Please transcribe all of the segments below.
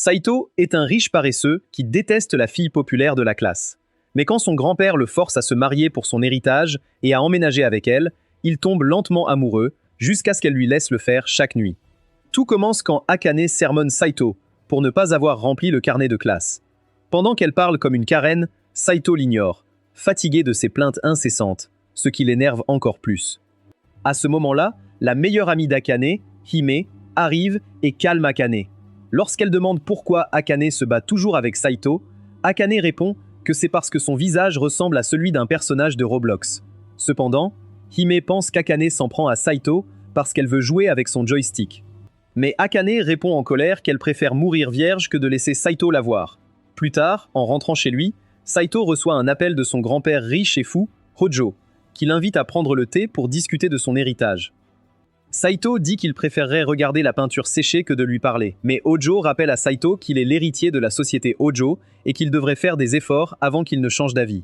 Saito est un riche paresseux qui déteste la fille populaire de la classe. Mais quand son grand-père le force à se marier pour son héritage et à emménager avec elle, il tombe lentement amoureux jusqu'à ce qu'elle lui laisse le faire chaque nuit. Tout commence quand Akane sermonne Saito pour ne pas avoir rempli le carnet de classe. Pendant qu'elle parle comme une Karen, Saito l'ignore, fatigué de ses plaintes incessantes, ce qui l'énerve encore plus. À ce moment-là, la meilleure amie d'Akane, Hime, arrive et calme Akane. Lorsqu'elle demande pourquoi Akane se bat toujours avec Saito, Akane répond que c'est parce que son visage ressemble à celui d'un personnage de Roblox. Cependant, Hime pense qu'Akane s'en prend à Saito parce qu'elle veut jouer avec son joystick. Mais Akane répond en colère qu'elle préfère mourir vierge que de laisser Saito la voir. Plus tard, en rentrant chez lui, Saito reçoit un appel de son grand-père riche et fou, Hojo, qui l'invite à prendre le thé pour discuter de son héritage. Saito dit qu'il préférerait regarder la peinture sécher que de lui parler, mais Hojo rappelle à Saito qu'il est l'héritier de la société Hojo et qu'il devrait faire des efforts avant qu'il ne change d'avis.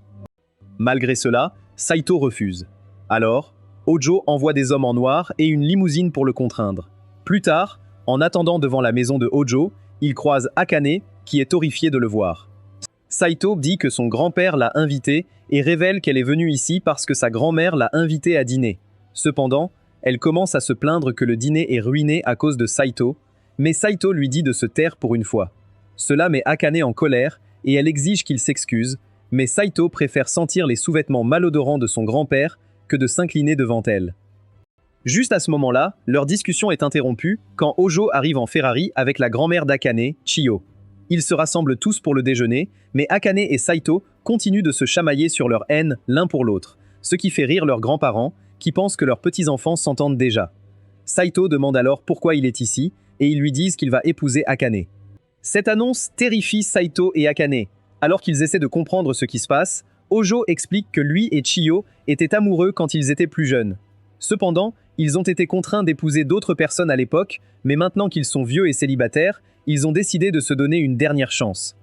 Malgré cela, Saito refuse. Alors, Hojo envoie des hommes en noir et une limousine pour le contraindre. Plus tard, en attendant devant la maison de Hojo, il croise Akane, qui est horrifié de le voir. Saito dit que son grand-père l'a invitée et révèle qu'elle est venue ici parce que sa grand-mère l'a invitée à dîner. Cependant, elle commence à se plaindre que le dîner est ruiné à cause de Saito, mais Saito lui dit de se taire pour une fois. Cela met Akane en colère et elle exige qu'il s'excuse, mais Saito préfère sentir les sous-vêtements malodorants de son grand-père que de s'incliner devant elle. Juste à ce moment-là, leur discussion est interrompue quand Hojo arrive en Ferrari avec la grand-mère d'Akane, Chiyo. Ils se rassemblent tous pour le déjeuner, mais Akane et Saito continuent de se chamailler sur leur haine l'un pour l'autre, ce qui fait rire leurs grands-parents, qui pensent que leurs petits-enfants s'entendent déjà. Saito demande alors pourquoi il est ici, et ils lui disent qu'il va épouser Akane. Cette annonce terrifie Saito et Akane. Alors qu'ils essaient de comprendre ce qui se passe, Hojo explique que lui et Chiyo étaient amoureux quand ils étaient plus jeunes. Cependant, ils ont été contraints d'épouser d'autres personnes à l'époque, mais maintenant qu'ils sont vieux et célibataires, ils ont décidé de se donner une dernière chance.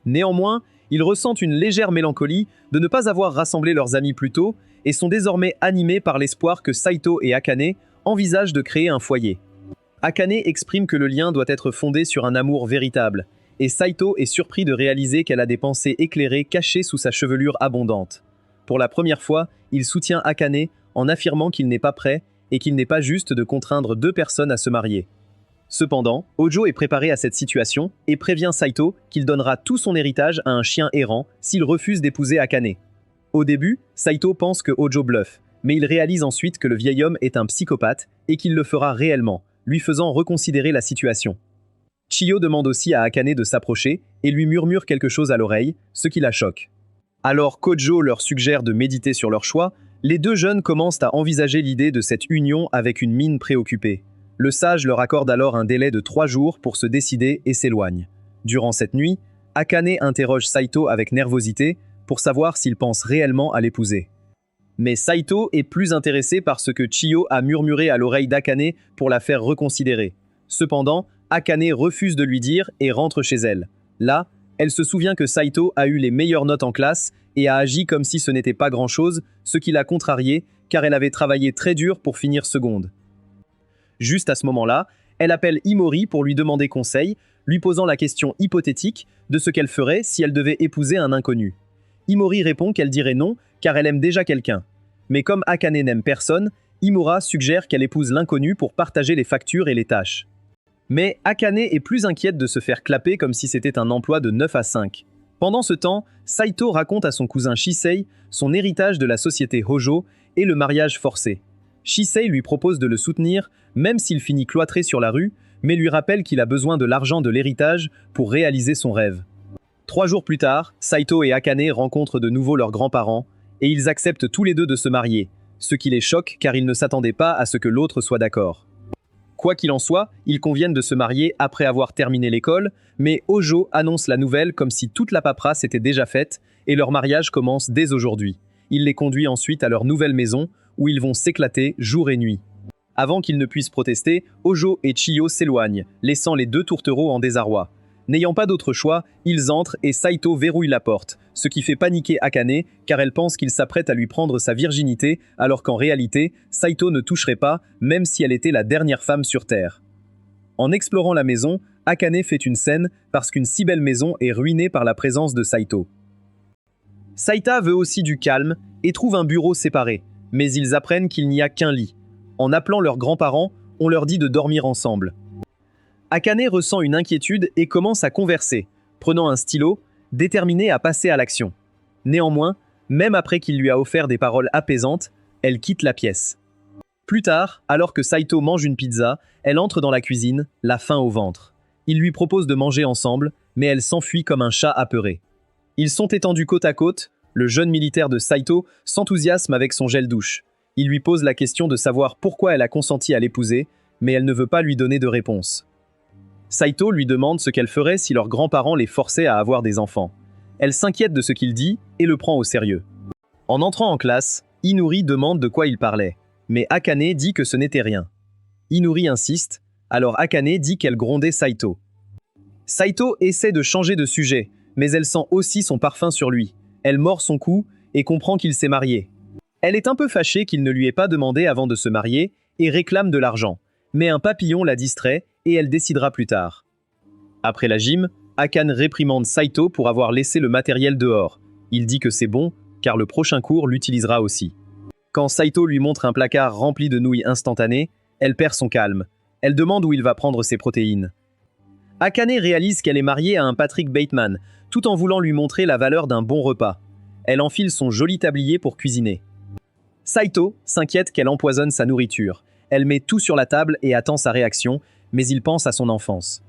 Néanmoins, ils ressentent une légère mélancolie de ne pas avoir rassemblé leurs amis plus tôt et sont désormais animés par l'espoir que Saito et Akane envisagent de créer un foyer. Akane exprime que le lien doit être fondé sur un amour véritable, et Saito est surpris de réaliser qu'elle a des pensées éclairées cachées sous sa chevelure abondante. Pour la première fois, il soutient Akane en affirmant qu'il n'est pas prêt et qu'il n'est pas juste de contraindre deux personnes à se marier. Cependant, Hojo est préparé à cette situation et prévient Saito qu'il donnera tout son héritage à un chien errant s'il refuse d'épouser Akane. Au début, Saito pense que Hojo bluffe, mais il réalise ensuite que le vieil homme est un psychopathe et qu'il le fera réellement, lui faisant reconsidérer la situation. Chiyo demande aussi à Akane de s'approcher et lui murmure quelque chose à l'oreille, ce qui la choque. Alors qu'Hojo leur suggère de méditer sur leur choix, les deux jeunes commencent à envisager l'idée de cette union avec une mine préoccupée. Le sage leur accorde alors un délai de 3 jours pour se décider et s'éloigne. Durant cette nuit, Akane interroge Saito avec nervosité pour savoir s'il pense réellement à l'épouser. Mais Saito est plus intéressé par ce que Chiyo a murmuré à l'oreille d'Akane pour la faire reconsidérer. Cependant, Akane refuse de lui dire et rentre chez elle. Là, elle se souvient que Saito a eu les meilleures notes en classe et a agi comme si ce n'était pas grand-chose, ce qui l'a contrariée car elle avait travaillé très dur pour finir seconde. Juste à ce moment-là, elle appelle Imori pour lui demander conseil, lui posant la question hypothétique de ce qu'elle ferait si elle devait épouser un inconnu. Imori répond qu'elle dirait non car elle aime déjà quelqu'un. Mais comme Akane n'aime personne, Imura suggère qu'elle épouse l'inconnu pour partager les factures et les tâches. Mais Akane est plus inquiète de se faire clapper comme si c'était un emploi de 9 à 5. Pendant ce temps, Saito raconte à son cousin Shisei son héritage de la société Hojo et le mariage forcé. Shisei lui propose de le soutenir, même s'il finit cloîtré sur la rue, mais lui rappelle qu'il a besoin de l'argent de l'héritage pour réaliser son rêve. 3 jours plus tard, Saito et Akane rencontrent de nouveau leurs grands-parents, et ils acceptent tous les deux de se marier, ce qui les choque car ils ne s'attendaient pas à ce que l'autre soit d'accord. Quoi qu'il en soit, ils conviennent de se marier après avoir terminé l'école, mais Hojo annonce la nouvelle comme si toute la paperasse était déjà faite, et leur mariage commence dès aujourd'hui. Il les conduit ensuite à leur nouvelle maison, où ils vont s'éclater jour et nuit. Avant qu'ils ne puissent protester, Hojo et Chiyo s'éloignent, laissant les deux tourtereaux en désarroi. N'ayant pas d'autre choix, ils entrent et Saito verrouille la porte, ce qui fait paniquer Akane car elle pense qu'il s'apprête à lui prendre sa virginité alors qu'en réalité, Saito ne toucherait pas, même si elle était la dernière femme sur Terre. En explorant la maison, Akane fait une scène parce qu'une si belle maison est ruinée par la présence de Saito. Saita veut aussi du calme et trouve un bureau séparé, mais ils apprennent qu'il n'y a qu'un lit. En appelant leurs grands-parents, on leur dit de dormir ensemble. Akane ressent une inquiétude et commence à converser, prenant un stylo, déterminée à passer à l'action. Néanmoins, même après qu'il lui a offert des paroles apaisantes, elle quitte la pièce. Plus tard, alors que Saito mange une pizza, elle entre dans la cuisine, la faim au ventre. Il lui propose de manger ensemble, mais elle s'enfuit comme un chat apeuré. Ils sont étendus côte à côte, le jeune militaire de Saito s'enthousiasme avec son gel douche. Il lui pose la question de savoir pourquoi elle a consenti à l'épouser, mais elle ne veut pas lui donner de réponse. Saito lui demande ce qu'elle ferait si leurs grands-parents les forçaient à avoir des enfants. Elle s'inquiète de ce qu'il dit et le prend au sérieux. En entrant en classe, Inuri demande de quoi il parlait, mais Akane dit que ce n'était rien. Inuri insiste, alors Akane dit qu'elle grondait Saito. Saito essaie de changer de sujet, mais elle sent aussi son parfum sur lui. Elle mord son cou et comprend qu'il s'est marié. Elle est un peu fâchée qu'il ne lui ait pas demandé avant de se marier et réclame de l'argent, mais un papillon la distrait et elle décidera plus tard. Après la gym, Akane réprimande Saito pour avoir laissé le matériel dehors. Il dit que c'est bon, car le prochain cours l'utilisera aussi. Quand Saito lui montre un placard rempli de nouilles instantanées, elle perd son calme. Elle demande où il va prendre ses protéines. Akane réalise qu'elle est mariée à un Patrick Bateman, tout en voulant lui montrer la valeur d'un bon repas. Elle enfile son joli tablier pour cuisiner. Saito s'inquiète qu'elle empoisonne sa nourriture. Elle met tout sur la table et attend sa réaction, mais il pense à son enfance.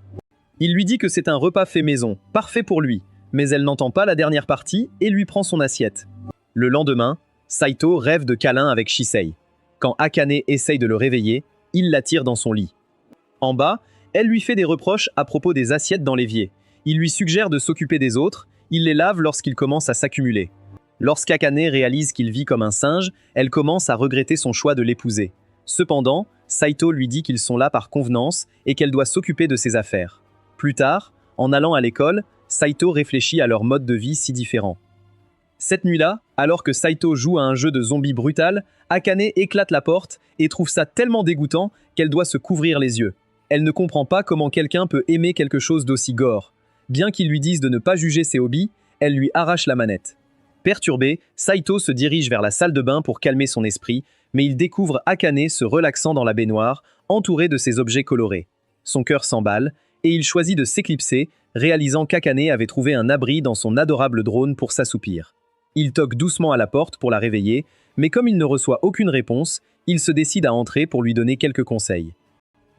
Il lui dit que c'est un repas fait maison, parfait pour lui, mais elle n'entend pas la dernière partie et lui prend son assiette. Le lendemain, Saito rêve de câlins avec Shisei. Quand Akane essaye de le réveiller, il l'attire dans son lit. En bas, elle lui fait des reproches à propos des assiettes dans l'évier. Il lui suggère de s'occuper des autres, il les lave lorsqu'ils commencent à s'accumuler. Lorsqu'Akane réalise qu'il vit comme un singe, elle commence à regretter son choix de l'épouser. Cependant, Saito lui dit qu'ils sont là par convenance et qu'elle doit s'occuper de ses affaires. Plus tard, en allant à l'école, Saito réfléchit à leur mode de vie si différent. Cette nuit-là, alors que Saito joue à un jeu de zombies brutal, Akane éclate la porte et trouve ça tellement dégoûtant qu'elle doit se couvrir les yeux. Elle ne comprend pas comment quelqu'un peut aimer quelque chose d'aussi gore. Bien qu'il lui dise de ne pas juger ses hobbies, elle lui arrache la manette. Perturbé, Saito se dirige vers la salle de bain pour calmer son esprit, mais il découvre Akane se relaxant dans la baignoire, entourée de ses objets colorés. Son cœur s'emballe, et il choisit de s'éclipser, réalisant qu'Akane avait trouvé un abri dans son adorable drone pour s'assoupir. Il toque doucement à la porte pour la réveiller, mais comme il ne reçoit aucune réponse, il se décide à entrer pour lui donner quelques conseils.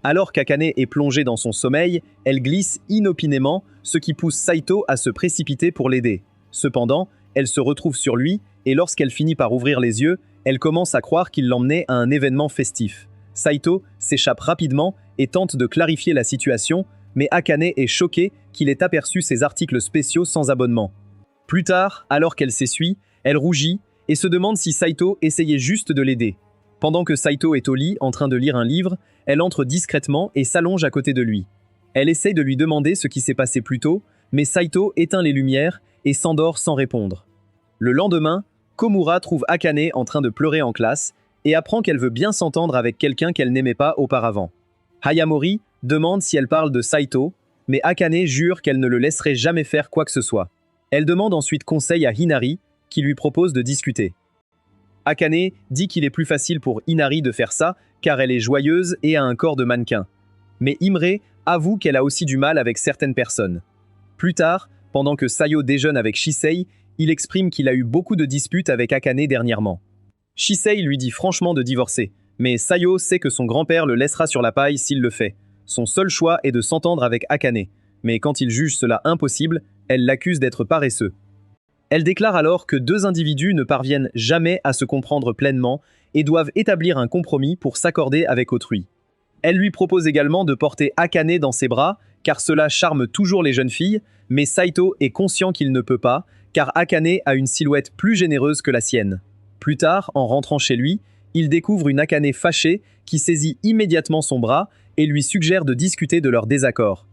Alors qu'Akane est plongée dans son sommeil, elle glisse inopinément, ce qui pousse Saito à se précipiter pour l'aider. Cependant, elle se retrouve sur lui, et lorsqu'elle finit par ouvrir les yeux, elle commence à croire qu'il l'emmenait à un événement festif. Saito s'échappe rapidement et tente de clarifier la situation, mais Akane est choquée qu'il ait aperçu ses articles spéciaux sans abonnement. Plus tard, alors qu'elle s'essuie, elle rougit et se demande si Saito essayait juste de l'aider. Pendant que Saito est au lit en train de lire un livre, elle entre discrètement et s'allonge à côté de lui. Elle essaye de lui demander ce qui s'est passé plus tôt, mais Saito éteint les lumières et s'endort sans répondre. Le lendemain, Komura trouve Akane en train de pleurer en classe et apprend qu'elle veut bien s'entendre avec quelqu'un qu'elle n'aimait pas auparavant. Hayamori demande si elle parle de Saito, mais Akane jure qu'elle ne le laisserait jamais faire quoi que ce soit. Elle demande ensuite conseil à Hinari, qui lui propose de discuter. Akane dit qu'il est plus facile pour Inari de faire ça, car elle est joyeuse et a un corps de mannequin. Mais Imre avoue qu'elle a aussi du mal avec certaines personnes. Plus tard, pendant que Sayo déjeune avec Shisei, il exprime qu'il a eu beaucoup de disputes avec Akane dernièrement. Shisei lui dit franchement de divorcer, mais Sayo sait que son grand-père le laissera sur la paille s'il le fait. Son seul choix est de s'entendre avec Akane, mais quand il juge cela impossible, elle l'accuse d'être paresseux. Elle déclare alors que deux individus ne parviennent jamais à se comprendre pleinement et doivent établir un compromis pour s'accorder avec autrui. Elle lui propose également de porter Akane dans ses bras, car cela charme toujours les jeunes filles, mais Saito est conscient qu'il ne peut pas, car Akane a une silhouette plus généreuse que la sienne. Plus tard, en rentrant chez lui, il découvre une Akane fâchée qui saisit immédiatement son bras et lui suggère de discuter de leur désaccord.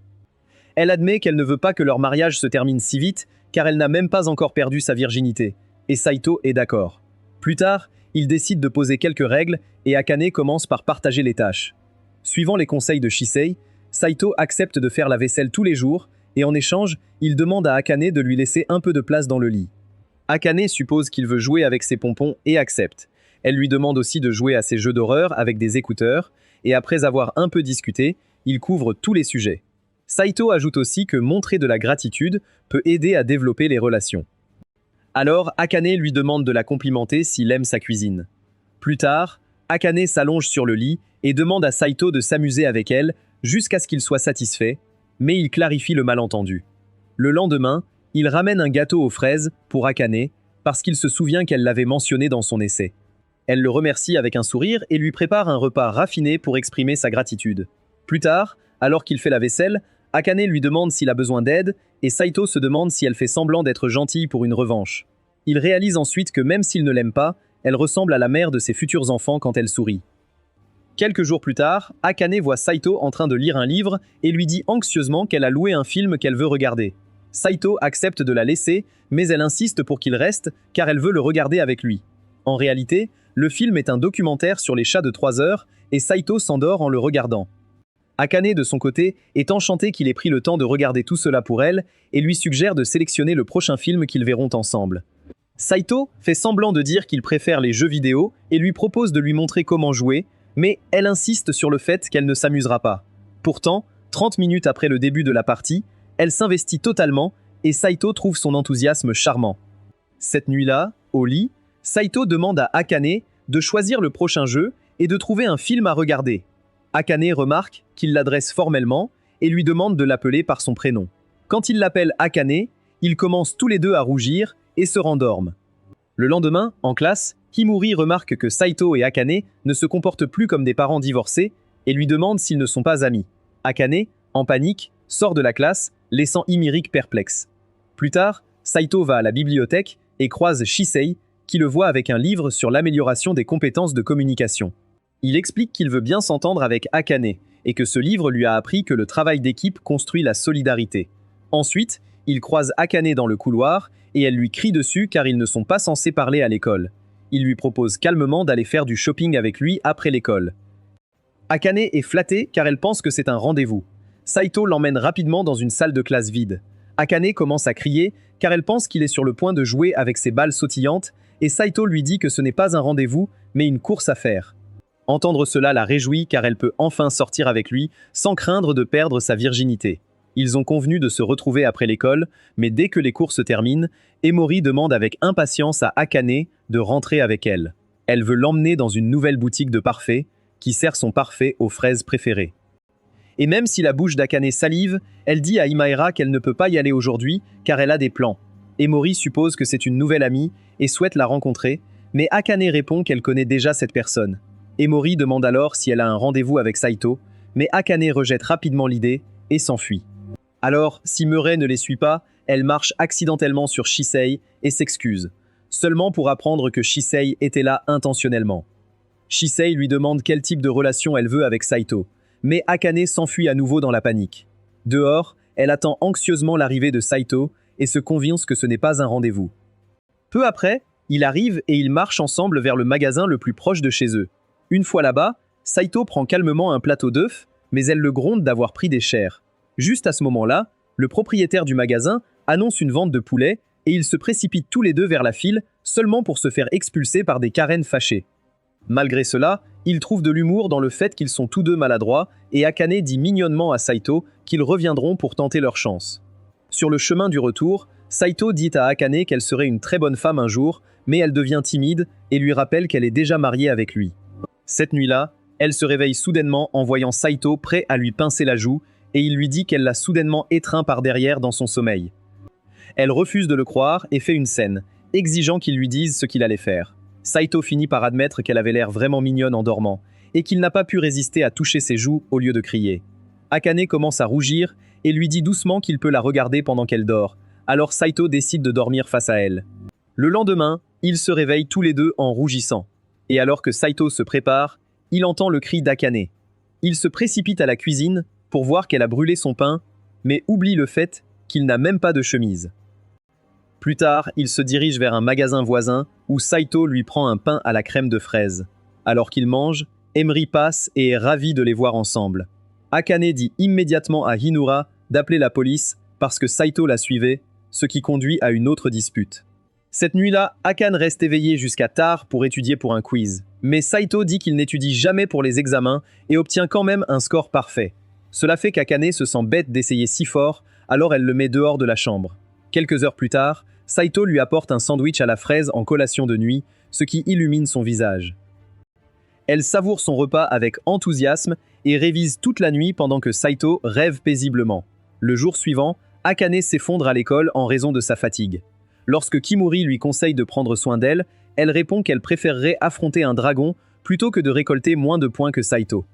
Elle admet qu'elle ne veut pas que leur mariage se termine si vite, car elle n'a même pas encore perdu sa virginité, et Saito est d'accord. Plus tard, il décide de poser quelques règles et Akane commence par partager les tâches. Suivant les conseils de Shisei, Saito accepte de faire la vaisselle tous les jours, et en échange, il demande à Akane de lui laisser un peu de place dans le lit. Akane suppose qu'il veut jouer avec ses pompons et accepte. Elle lui demande aussi de jouer à ses jeux d'horreur avec des écouteurs, et après avoir un peu discuté, il couvre tous les sujets. Saito ajoute aussi que montrer de la gratitude peut aider à développer les relations. Alors, Akane lui demande de la complimenter s'il aime sa cuisine. Plus tard, Akane s'allonge sur le lit et demande à Saito de s'amuser avec elle jusqu'à ce qu'il soit satisfait, mais il clarifie le malentendu. Le lendemain, il ramène un gâteau aux fraises pour Akane parce qu'il se souvient qu'elle l'avait mentionné dans son essai. Elle le remercie avec un sourire et lui prépare un repas raffiné pour exprimer sa gratitude. Plus tard, alors qu'il fait la vaisselle, Akane lui demande s'il a besoin d'aide et Saito se demande si elle fait semblant d'être gentille pour une revanche. Il réalise ensuite que même s'il ne l'aime pas, elle ressemble à la mère de ses futurs enfants quand elle sourit. Quelques jours plus tard, Akane voit Saito en train de lire un livre et lui dit anxieusement qu'elle a loué un film qu'elle veut regarder. Saito accepte de la laisser, mais elle insiste pour qu'il reste car elle veut le regarder avec lui. En réalité, le film est un documentaire sur les chats de 3 heures et Saito s'endort en le regardant. Akane, de son côté, est enchanté qu'il ait pris le temps de regarder tout cela pour elle et lui suggère de sélectionner le prochain film qu'ils verront ensemble. Saito fait semblant de dire qu'il préfère les jeux vidéo et lui propose de lui montrer comment jouer, mais elle insiste sur le fait qu'elle ne s'amusera pas. Pourtant, 30 minutes après le début de la partie, elle s'investit totalement et Saito trouve son enthousiasme charmant. Cette nuit-là, au lit, Saito demande à Akane de choisir le prochain jeu et de trouver un film à regarder. Akane remarque qu'il l'adresse formellement et lui demande de l'appeler par son prénom. Quand il l'appelle Akane, ils commencent tous les deux à rougir et se rendorment. Le lendemain, en classe, Himuri remarque que Saito et Akane ne se comportent plus comme des parents divorcés et lui demande s'ils ne sont pas amis. Akane, en panique, sort de la classe, laissant Himuri perplexe. Plus tard, Saito va à la bibliothèque et croise Shisei, qui le voit avec un livre sur l'amélioration des compétences de communication. Il explique qu'il veut bien s'entendre avec Akane et que ce livre lui a appris que le travail d'équipe construit la solidarité. Ensuite, il croise Akane dans le couloir et elle lui crie dessus car ils ne sont pas censés parler à l'école. Il lui propose calmement d'aller faire du shopping avec lui après l'école. Akane est flattée car elle pense que c'est un rendez-vous. Saito l'emmène rapidement dans une salle de classe vide. Akane commence à crier car elle pense qu'il est sur le point de jouer avec ses balles sautillantes et Saito lui dit que ce n'est pas un rendez-vous mais une course à faire. Entendre cela la réjouit car elle peut enfin sortir avec lui sans craindre de perdre sa virginité. Ils ont convenu de se retrouver après l'école, mais dès que les cours se terminent, Emori demande avec impatience à Akane de rentrer avec elle. Elle veut l'emmener dans une nouvelle boutique de parfait qui sert son parfait aux fraises préférées. Et même si la bouche d'Akane salive, elle dit à Imaera qu'elle ne peut pas y aller aujourd'hui car elle a des plans. Emori suppose que c'est une nouvelle amie et souhaite la rencontrer, mais Akane répond qu'elle connaît déjà cette personne. Emori demande alors si elle a un rendez-vous avec Saito, mais Akane rejette rapidement l'idée et s'enfuit. Alors, si Murray ne les suit pas, elle marche accidentellement sur Shisei et s'excuse, seulement pour apprendre que Shisei était là intentionnellement. Shisei lui demande quel type de relation elle veut avec Saito, mais Akane s'enfuit à nouveau dans la panique. Dehors, elle attend anxieusement l'arrivée de Saito et se convainc que ce n'est pas un rendez-vous. Peu après, il arrive et ils marchent ensemble vers le magasin le plus proche de chez eux. Une fois là-bas, Saito prend calmement un plateau d'œufs, mais elle le gronde d'avoir pris des chairs. Juste à ce moment-là, le propriétaire du magasin annonce une vente de poulet et ils se précipitent tous les deux vers la file, seulement pour se faire expulser par des Karen fâchés. Malgré cela, ils trouvent de l'humour dans le fait qu'ils sont tous deux maladroits et Akane dit mignonnement à Saito qu'ils reviendront pour tenter leur chance. Sur le chemin du retour, Saito dit à Akane qu'elle serait une très bonne femme un jour, mais elle devient timide et lui rappelle qu'elle est déjà mariée avec lui. Cette nuit-là, elle se réveille soudainement en voyant Saito prêt à lui pincer la joue et il lui dit qu'elle l'a soudainement étreint par derrière dans son sommeil. Elle refuse de le croire et fait une scène, exigeant qu'il lui dise ce qu'il allait faire. Saito finit par admettre qu'elle avait l'air vraiment mignonne en dormant et qu'il n'a pas pu résister à toucher ses joues au lieu de crier. Akane commence à rougir et lui dit doucement qu'il peut la regarder pendant qu'elle dort, alors Saito décide de dormir face à elle. Le lendemain, ils se réveillent tous les deux en rougissant. Et alors que Saito se prépare, il entend le cri d'Akane. Il se précipite à la cuisine pour voir qu'elle a brûlé son pain, mais oublie le fait qu'il n'a même pas de chemise. Plus tard, il se dirige vers un magasin voisin où Saito lui prend un pain à la crème de fraise. Alors qu'il mange, Emery passe et est ravi de les voir ensemble. Akane dit immédiatement à Hinura d'appeler la police parce que Saito la suivait, ce qui conduit à une autre dispute. Cette nuit-là, Akane reste éveillé jusqu'à tard pour étudier pour un quiz. Mais Saito dit qu'il n'étudie jamais pour les examens et obtient quand même un score parfait. Cela fait qu'Akane se sent bête d'essayer si fort, alors elle le met dehors de la chambre. Quelques heures plus tard, Saito lui apporte un sandwich à la fraise en collation de nuit, ce qui illumine son visage. Elle savoure son repas avec enthousiasme et révise toute la nuit pendant que Saito rêve paisiblement. Le jour suivant, Akane s'effondre à l'école en raison de sa fatigue. Lorsque Kimuri lui conseille de prendre soin d'elle, elle répond qu'elle préférerait affronter un dragon plutôt que de récolter moins de points que Saito.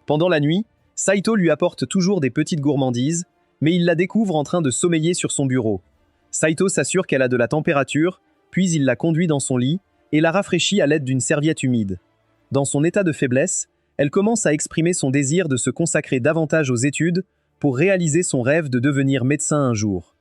Pendant la nuit, Saito lui apporte toujours des petites gourmandises, mais il la découvre en train de sommeiller sur son bureau. Saito s'assure qu'elle a de la température, puis il la conduit dans son lit et la rafraîchit à l'aide d'une serviette humide. Dans son état de faiblesse, elle commence à exprimer son désir de se consacrer davantage aux études pour réaliser son rêve de devenir médecin un jour.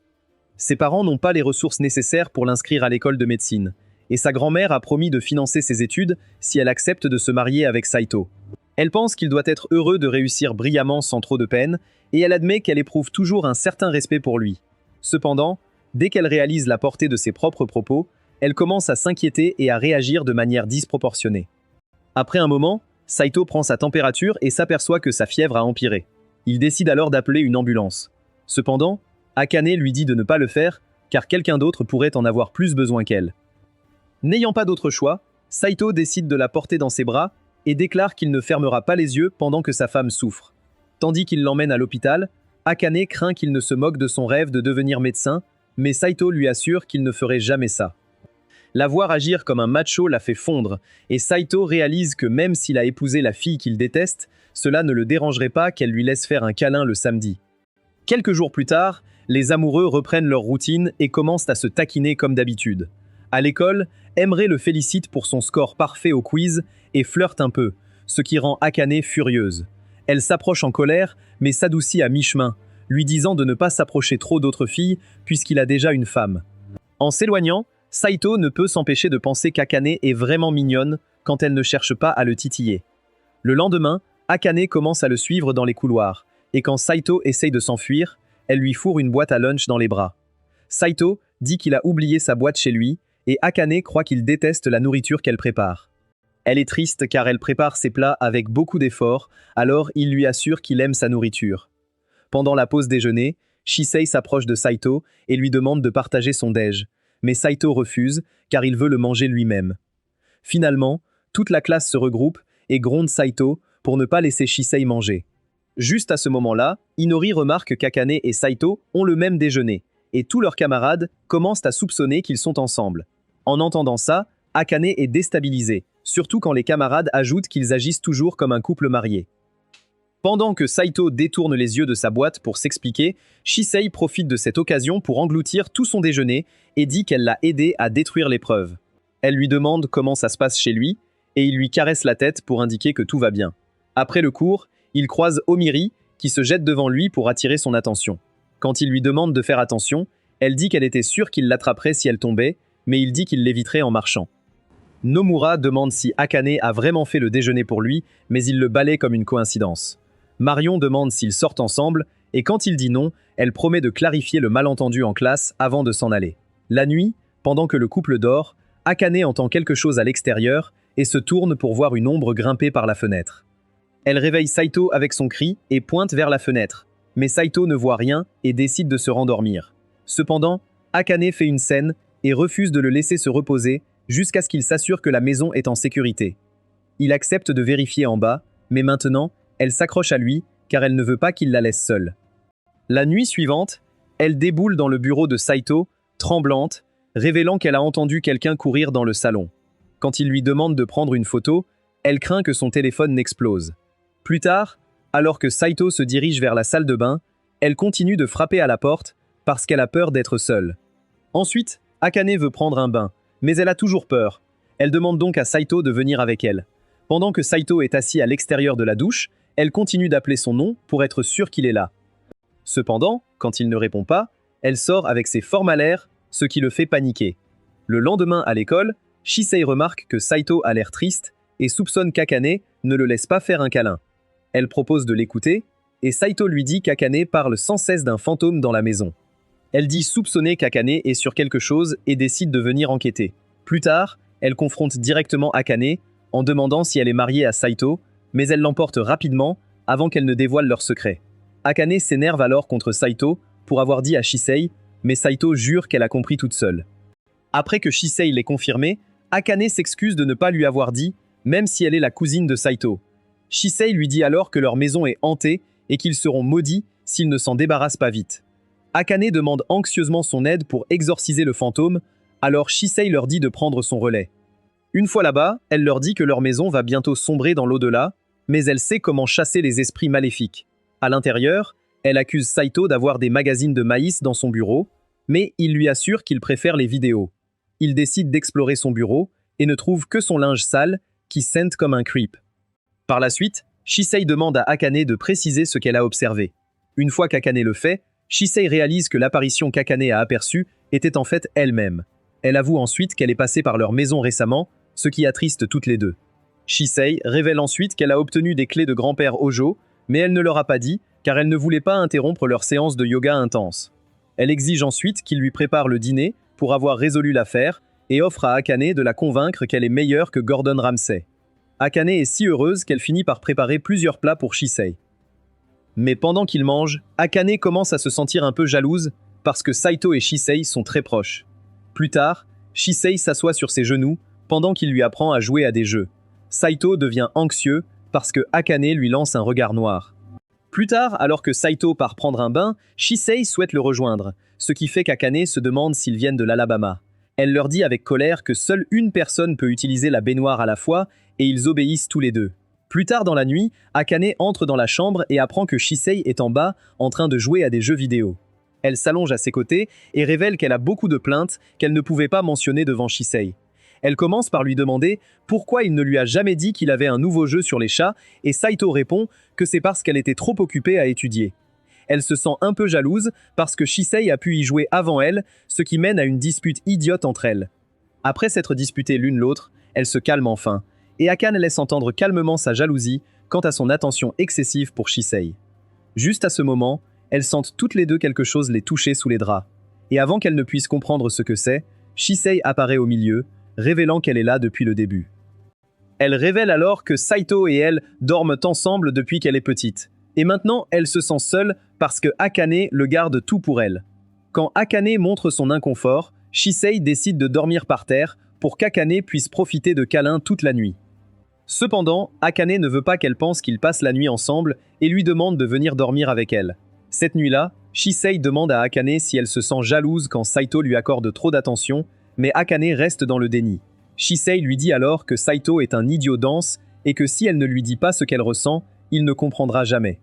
Ses parents n'ont pas les ressources nécessaires pour l'inscrire à l'école de médecine, et sa grand-mère a promis de financer ses études si elle accepte de se marier avec Saito. Elle pense qu'il doit être heureux de réussir brillamment sans trop de peine, et elle admet qu'elle éprouve toujours un certain respect pour lui. Cependant, dès qu'elle réalise la portée de ses propres propos, elle commence à s'inquiéter et à réagir de manière disproportionnée. Après un moment, Saito prend sa température et s'aperçoit que sa fièvre a empiré. Il décide alors d'appeler une ambulance. Cependant, Akane lui dit de ne pas le faire, car quelqu'un d'autre pourrait en avoir plus besoin qu'elle. N'ayant pas d'autre choix, Saito décide de la porter dans ses bras et déclare qu'il ne fermera pas les yeux pendant que sa femme souffre. Tandis qu'il l'emmène à l'hôpital, Akane craint qu'il ne se moque de son rêve de devenir médecin, mais Saito lui assure qu'il ne ferait jamais ça. La voir agir comme un macho la fait fondre, et Saito réalise que même s'il a épousé la fille qu'il déteste, cela ne le dérangerait pas qu'elle lui laisse faire un câlin le samedi. Quelques jours plus tard, les amoureux reprennent leur routine et commencent à se taquiner comme d'habitude. À l'école, Emre le félicite pour son score parfait au quiz et flirte un peu, ce qui rend Akane furieuse. Elle s'approche en colère, mais s'adoucit à mi-chemin, lui disant de ne pas s'approcher trop d'autres filles puisqu'il a déjà une femme. En s'éloignant, Saito ne peut s'empêcher de penser qu'Akane est vraiment mignonne quand elle ne cherche pas à le titiller. Le lendemain, Akane commence à le suivre dans les couloirs, et quand Saito essaye de s'enfuir, elle lui fourre une boîte à lunch dans les bras. Saito dit qu'il a oublié sa boîte chez lui, et Akane croit qu'il déteste la nourriture qu'elle prépare. Elle est triste car elle prépare ses plats avec beaucoup d'efforts, alors il lui assure qu'il aime sa nourriture. Pendant la pause déjeuner, Shisei s'approche de Saito et lui demande de partager son déj, mais Saito refuse car il veut le manger lui-même. Finalement, toute la classe se regroupe et gronde Saito pour ne pas laisser Shisei manger. Juste à ce moment-là, Inori remarque qu'Akane et Saito ont le même déjeuner, et tous leurs camarades commencent à soupçonner qu'ils sont ensemble. En entendant ça, Akane est déstabilisé, surtout quand les camarades ajoutent qu'ils agissent toujours comme un couple marié. Pendant que Saito détourne les yeux de sa boîte pour s'expliquer, Shisei profite de cette occasion pour engloutir tout son déjeuner et dit qu'elle l'a aidé à détruire l'épreuve. Elle lui demande comment ça se passe chez lui, et il lui caresse la tête pour indiquer que tout va bien. Après le cours, il croise Omiri, qui se jette devant lui pour attirer son attention. Quand il lui demande de faire attention, elle dit qu'elle était sûre qu'il l'attraperait si elle tombait, mais il dit qu'il l'éviterait en marchant. Nomura demande si Akane a vraiment fait le déjeuner pour lui, mais il le balaie comme une coïncidence. Marion demande s'ils sortent ensemble, et quand il dit non, elle promet de clarifier le malentendu en classe avant de s'en aller. La nuit, pendant que le couple dort, Akane entend quelque chose à l'extérieur et se tourne pour voir une ombre grimper par la fenêtre. Elle réveille Saito avec son cri et pointe vers la fenêtre, mais Saito ne voit rien et décide de se rendormir. Cependant, Akane fait une scène et refuse de le laisser se reposer jusqu'à ce qu'il s'assure que la maison est en sécurité. Il accepte de vérifier en bas, mais maintenant, elle s'accroche à lui car elle ne veut pas qu'il la laisse seule. La nuit suivante, elle déboule dans le bureau de Saito, tremblante, révélant qu'elle a entendu quelqu'un courir dans le salon. Quand il lui demande de prendre une photo, elle craint que son téléphone n'explose. Plus tard, alors que Saito se dirige vers la salle de bain, elle continue de frapper à la porte parce qu'elle a peur d'être seule. Ensuite, Akane veut prendre un bain, mais elle a toujours peur. Elle demande donc à Saito de venir avec elle. Pendant que Saito est assis à l'extérieur de la douche, elle continue d'appeler son nom pour être sûre qu'il est là. Cependant, quand il ne répond pas, elle sort avec ses formes à l'air, ce qui le fait paniquer. Le lendemain à l'école, Shisei remarque que Saito a l'air triste et soupçonne qu'Akane ne le laisse pas faire un câlin. Elle propose de l'écouter, et Saito lui dit qu'Akane parle sans cesse d'un fantôme dans la maison. Elle dit soupçonner qu'Akane est sur quelque chose et décide de venir enquêter. Plus tard, elle confronte directement Akane en demandant si elle est mariée à Saito, mais elle l'emporte rapidement avant qu'elle ne dévoile leur secret. Akane s'énerve alors contre Saito pour avoir dit à Shisei, mais Saito jure qu'elle a compris toute seule. Après que Shisei l'ait confirmé, Akane s'excuse de ne pas lui avoir dit, même si elle est la cousine de Saito. Shisei lui dit alors que leur maison est hantée et qu'ils seront maudits s'ils ne s'en débarrassent pas vite. Akane demande anxieusement son aide pour exorciser le fantôme, alors Shisei leur dit de prendre son relais. Une fois là-bas, elle leur dit que leur maison va bientôt sombrer dans l'au-delà, mais elle sait comment chasser les esprits maléfiques. À l'intérieur, elle accuse Saito d'avoir des magazines de maïs dans son bureau, mais il lui assure qu'il préfère les vidéos. Il décide d'explorer son bureau et ne trouve que son linge sale qui sente comme un creep. Par la suite, Shisei demande à Akane de préciser ce qu'elle a observé. Une fois qu'Akane le fait, Shisei réalise que l'apparition qu'Akane a aperçue était en fait elle-même. Elle avoue ensuite qu'elle est passée par leur maison récemment, ce qui attriste toutes les deux. Shisei révèle ensuite qu'elle a obtenu des clés de grand-père Hojo, mais elle ne leur a pas dit, car elle ne voulait pas interrompre leur séance de yoga intense. Elle exige ensuite qu'il lui prépare le dîner pour avoir résolu l'affaire et offre à Akane de la convaincre qu'elle est meilleure que Gordon Ramsay. Akane est si heureuse qu'elle finit par préparer plusieurs plats pour Shisei. Mais pendant qu'ils mangent, Akane commence à se sentir un peu jalouse parce que Saito et Shisei sont très proches. Plus tard, Shisei s'assoit sur ses genoux pendant qu'il lui apprend à jouer à des jeux. Saito devient anxieux parce que Akane lui lance un regard noir. Plus tard, alors que Saito part prendre un bain, Shisei souhaite le rejoindre, ce qui fait qu'Akane se demande s'ils viennent de l'Alabama. Elle leur dit avec colère que seule une personne peut utiliser la baignoire à la fois et ils obéissent tous les deux. Plus tard dans la nuit, Akane entre dans la chambre et apprend que Shisei est en bas en train de jouer à des jeux vidéo. Elle s'allonge à ses côtés et révèle qu'elle a beaucoup de plaintes qu'elle ne pouvait pas mentionner devant Shisei. Elle commence par lui demander pourquoi il ne lui a jamais dit qu'il avait un nouveau jeu sur les chats et Saito répond que c'est parce qu'elle était trop occupée à étudier. Elle se sent un peu jalouse parce que Shisei a pu y jouer avant elle, ce qui mène à une dispute idiote entre elles. Après s'être disputées l'une l'autre, elles se calment enfin, et Akane laisse entendre calmement sa jalousie quant à son attention excessive pour Shisei. Juste à ce moment, elles sentent toutes les deux quelque chose les toucher sous les draps. Et avant qu'elles ne puissent comprendre ce que c'est, Shisei apparaît au milieu, révélant qu'elle est là depuis le début. Elle révèle alors que Saito et elle dorment ensemble depuis qu'elle est petite. Et maintenant, elle se sent seule parce que Akane le garde tout pour elle. Quand Akane montre son inconfort, Shisei décide de dormir par terre pour qu'Akane puisse profiter de câlins toute la nuit. Cependant, Akane ne veut pas qu'elle pense qu'ils passent la nuit ensemble et lui demande de venir dormir avec elle. Cette nuit-là, Shisei demande à Akane si elle se sent jalouse quand Saito lui accorde trop d'attention, mais Akane reste dans le déni. Shisei lui dit alors que Saito est un idiot dense et que si elle ne lui dit pas ce qu'elle ressent, il ne comprendra jamais.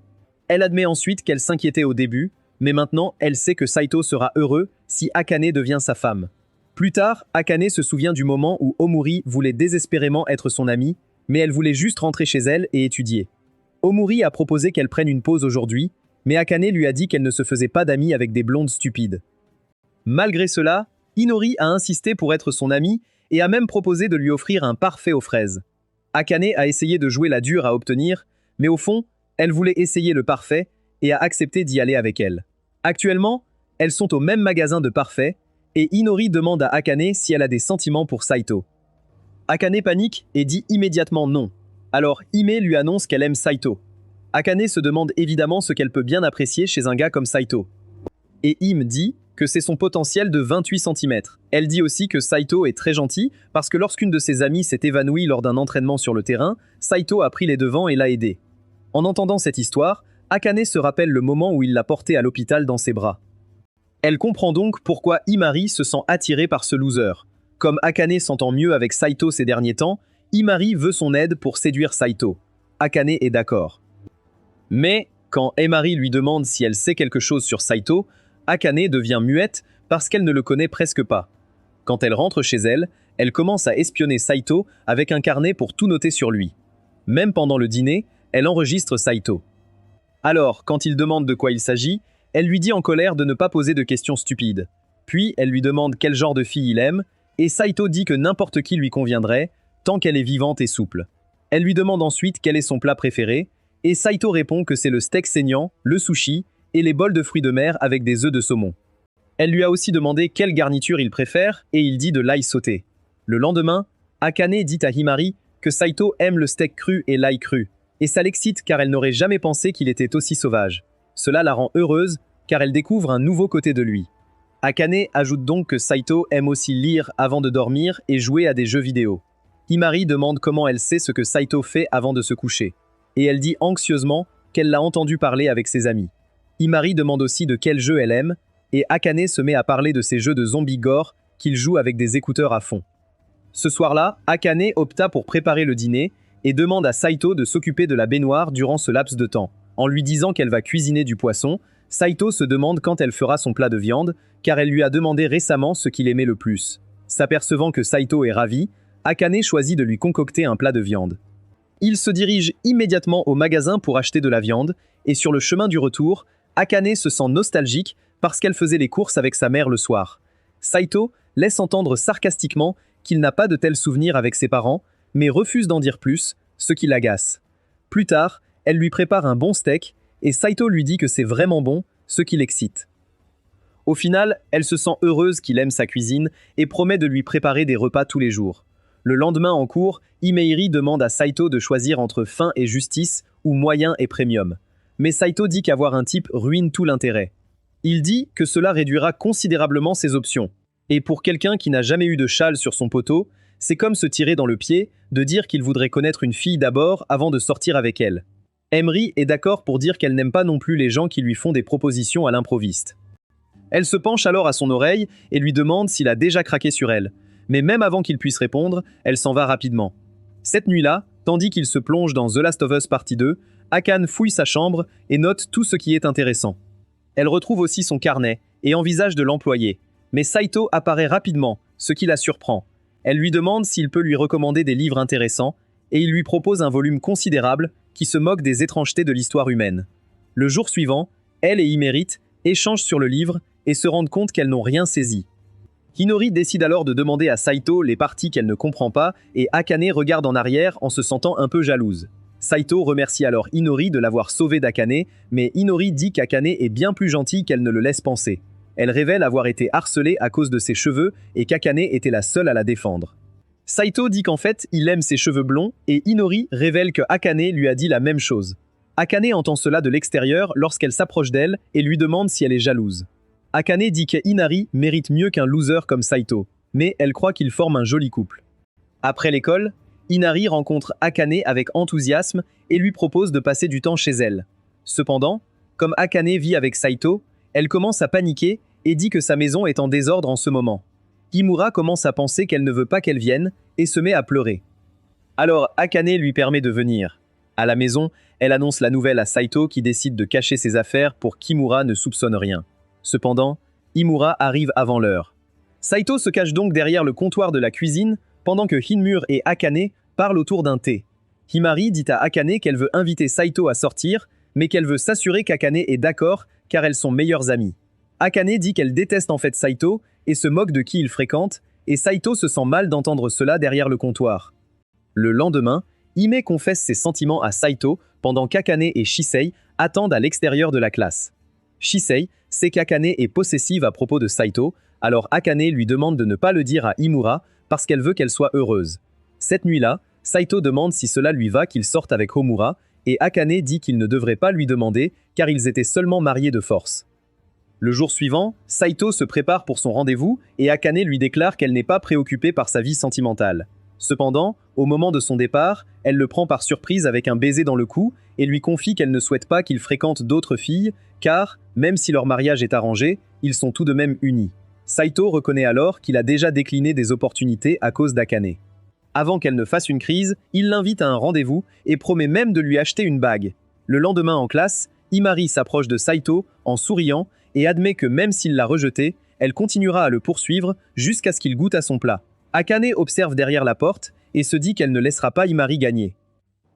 Elle admet ensuite qu'elle s'inquiétait au début, mais maintenant elle sait que Saito sera heureux si Akane devient sa femme. Plus tard, Akane se souvient du moment où Omuri voulait désespérément être son amie, mais elle voulait juste rentrer chez elle et étudier. Omuri a proposé qu'elle prenne une pause aujourd'hui, mais Akane lui a dit qu'elle ne se faisait pas d'amis avec des blondes stupides. Malgré cela, Inori a insisté pour être son amie et a même proposé de lui offrir un parfait aux fraises. Akane a essayé de jouer la dure à obtenir, mais au fond, elle voulait essayer le parfait et a accepté d'y aller avec elle. Actuellement, elles sont au même magasin de parfait et Inori demande à Akane si elle a des sentiments pour Saito. Akane panique et dit immédiatement non. Alors Hime lui annonce qu'elle aime Saito. Akane se demande évidemment ce qu'elle peut bien apprécier chez un gars comme Saito. Et Hime dit que c'est son potentiel de 28 cm. Elle dit aussi que Saito est très gentil parce que lorsqu'une de ses amies s'est évanouie lors d'un entraînement sur le terrain, Saito a pris les devants et l'a aidée. En entendant cette histoire, Akane se rappelle le moment où il l'a portée à l'hôpital dans ses bras. Elle comprend donc pourquoi Imari se sent attirée par ce loser. Comme Akane s'entend mieux avec Saito ces derniers temps, Imari veut son aide pour séduire Saito. Akane est d'accord. Mais quand Imari lui demande si elle sait quelque chose sur Saito, Akane devient muette parce qu'elle ne le connaît presque pas. Quand elle rentre chez elle, elle commence à espionner Saito avec un carnet pour tout noter sur lui. Même pendant le dîner, elle enregistre Saito. Alors, quand il demande de quoi il s'agit, elle lui dit en colère de ne pas poser de questions stupides. Puis, elle lui demande quel genre de fille il aime, et Saito dit que n'importe qui lui conviendrait, tant qu'elle est vivante et souple. Elle lui demande ensuite quel est son plat préféré, Et Saito répond que c'est le steak saignant, le sushi et les bols de fruits de mer avec des œufs de saumon. Elle lui a aussi demandé quelle garniture il préfère et il dit de l'ail sauté. Le lendemain, Akane dit à Himari que Saito aime le steak cru et l'ail cru. Et ça l'excite car elle n'aurait jamais pensé qu'il était aussi sauvage. Cela la rend heureuse car elle découvre un nouveau côté de lui. Akane ajoute donc que Saito aime aussi lire avant de dormir et jouer à des jeux vidéo. Himari demande comment elle sait ce que Saito fait avant de se coucher. Et elle dit anxieusement qu'elle l'a entendu parler avec ses amis. Himari demande aussi de quel jeu elle aime, et Akane se met à parler de ses jeux de zombies gore qu'il joue avec des écouteurs à fond. Ce soir-là, Akane opta pour préparer le dîner et demande à Saito de s'occuper de la baignoire durant ce laps de temps. En lui disant qu'elle va cuisiner du poisson, Saito se demande quand elle fera son plat de viande, car elle lui a demandé récemment ce qu'il aimait le plus. S'apercevant que Saito est ravi, Akane choisit de lui concocter un plat de viande. Il se dirige immédiatement au magasin pour acheter de la viande, et sur le chemin du retour, Akane se sent nostalgique parce qu'elle faisait les courses avec sa mère le soir. Saito laisse entendre sarcastiquement qu'il n'a pas de tels souvenirs avec ses parents, mais refuse d'en dire plus, ce qui l'agace. Plus tard, elle lui prépare un bon steak, et Saito lui dit que c'est vraiment bon, ce qui l'excite. Au final, elle se sent heureuse qu'il aime sa cuisine et promet de lui préparer des repas tous les jours. Le lendemain en cours, Imeiri demande à Saito de choisir entre fin et justice ou moyen et premium. Mais Saito dit qu'avoir un type ruine tout l'intérêt. Il dit que cela réduira considérablement ses options. Et pour quelqu'un qui n'a jamais eu de châle sur son poteau, c'est comme se tirer dans le pied de dire qu'il voudrait connaître une fille d'abord avant de sortir avec elle. Emery est d'accord pour dire qu'elle n'aime pas non plus les gens qui lui font des propositions à l'improviste. Elle se penche alors à son oreille et lui demande s'il a déjà craqué sur elle. Mais même avant qu'il puisse répondre, elle s'en va rapidement. Cette nuit-là, tandis qu'il se plonge dans The Last of Us Partie 2, Akane fouille sa chambre et note tout ce qui est intéressant. Elle retrouve aussi son carnet et envisage de l'employer. Mais Saito apparaît rapidement, ce qui la surprend. Elle lui demande s'il peut lui recommander des livres intéressants et il lui propose un volume considérable qui se moque des étrangetés de l'histoire humaine. Le jour suivant, elle et Imerite échangent sur le livre et se rendent compte qu'elles n'ont rien saisi. Hinori décide alors de demander à Saito les parties qu'elle ne comprend pas et Akane regarde en arrière en se sentant un peu jalouse. Saito remercie alors Hinori de l'avoir sauvée d'Akane, mais Hinori dit qu'Akane est bien plus gentille qu'elle ne le laisse penser. Elle révèle avoir été harcelée à cause de ses cheveux et qu'Akane était la seule à la défendre. Saito dit qu'en fait, il aime ses cheveux blonds et Hinori révèle que Akane lui a dit la même chose. Akane entend cela de l'extérieur lorsqu'elle s'approche d'elle et lui demande si elle est jalouse. Akane dit que Inari mérite mieux qu'un loser comme Saito, mais elle croit qu'ils forment un joli couple. Après l'école, Inari rencontre Akane avec enthousiasme et lui propose de passer du temps chez elle. Cependant, comme Akane vit avec Saito, elle commence à paniquer et dit que sa maison est en désordre en ce moment. Kimura commence à penser qu'elle ne veut pas qu'elle vienne et se met à pleurer. Alors Akane lui permet de venir. À la maison, elle annonce la nouvelle à Saito qui décide de cacher ses affaires pour qu'Imura ne soupçonne rien. Cependant, Imura arrive avant l'heure. Saito se cache donc derrière le comptoir de la cuisine pendant que Hinmur et Akane parlent autour d'un thé. Himari dit à Akane qu'elle veut inviter Saito à sortir, mais qu'elle veut s'assurer qu'Akane est d'accord car elles sont meilleures amies. Akane dit qu'elle déteste en fait Saito et se moque de qui il fréquente, et Saito se sent mal d'entendre cela derrière le comptoir. Le lendemain, Hime confesse ses sentiments à Saito pendant qu'Akane et Shisei attendent à l'extérieur de la classe. Shisei sait qu'Akane est possessive à propos de Saito, alors Akane lui demande de ne pas le dire à Imura parce qu'elle veut qu'elle soit heureuse. Cette nuit-là, Saito demande si cela lui va qu'il sorte avec Homura, et Akane dit qu'il ne devrait pas lui demander car ils étaient seulement mariés de force. Le jour suivant, Saito se prépare pour son rendez-vous et Akane lui déclare qu'elle n'est pas préoccupée par sa vie sentimentale. Cependant, au moment de son départ, elle le prend par surprise avec un baiser dans le cou et lui confie qu'elle ne souhaite pas qu'il fréquente d'autres filles, car, même si leur mariage est arrangé, ils sont tout de même unis. Saito reconnaît alors qu'il a déjà décliné des opportunités à cause d'Akane. Avant qu'elle ne fasse une crise, il l'invite à un rendez-vous et promet même de lui acheter une bague. Le lendemain en classe, Himari s'approche de Saito en souriant et admet que même s'il l'a rejeté, elle continuera à le poursuivre jusqu'à ce qu'il goûte à son plat. Akane observe derrière la porte et se dit qu'elle ne laissera pas Himari gagner.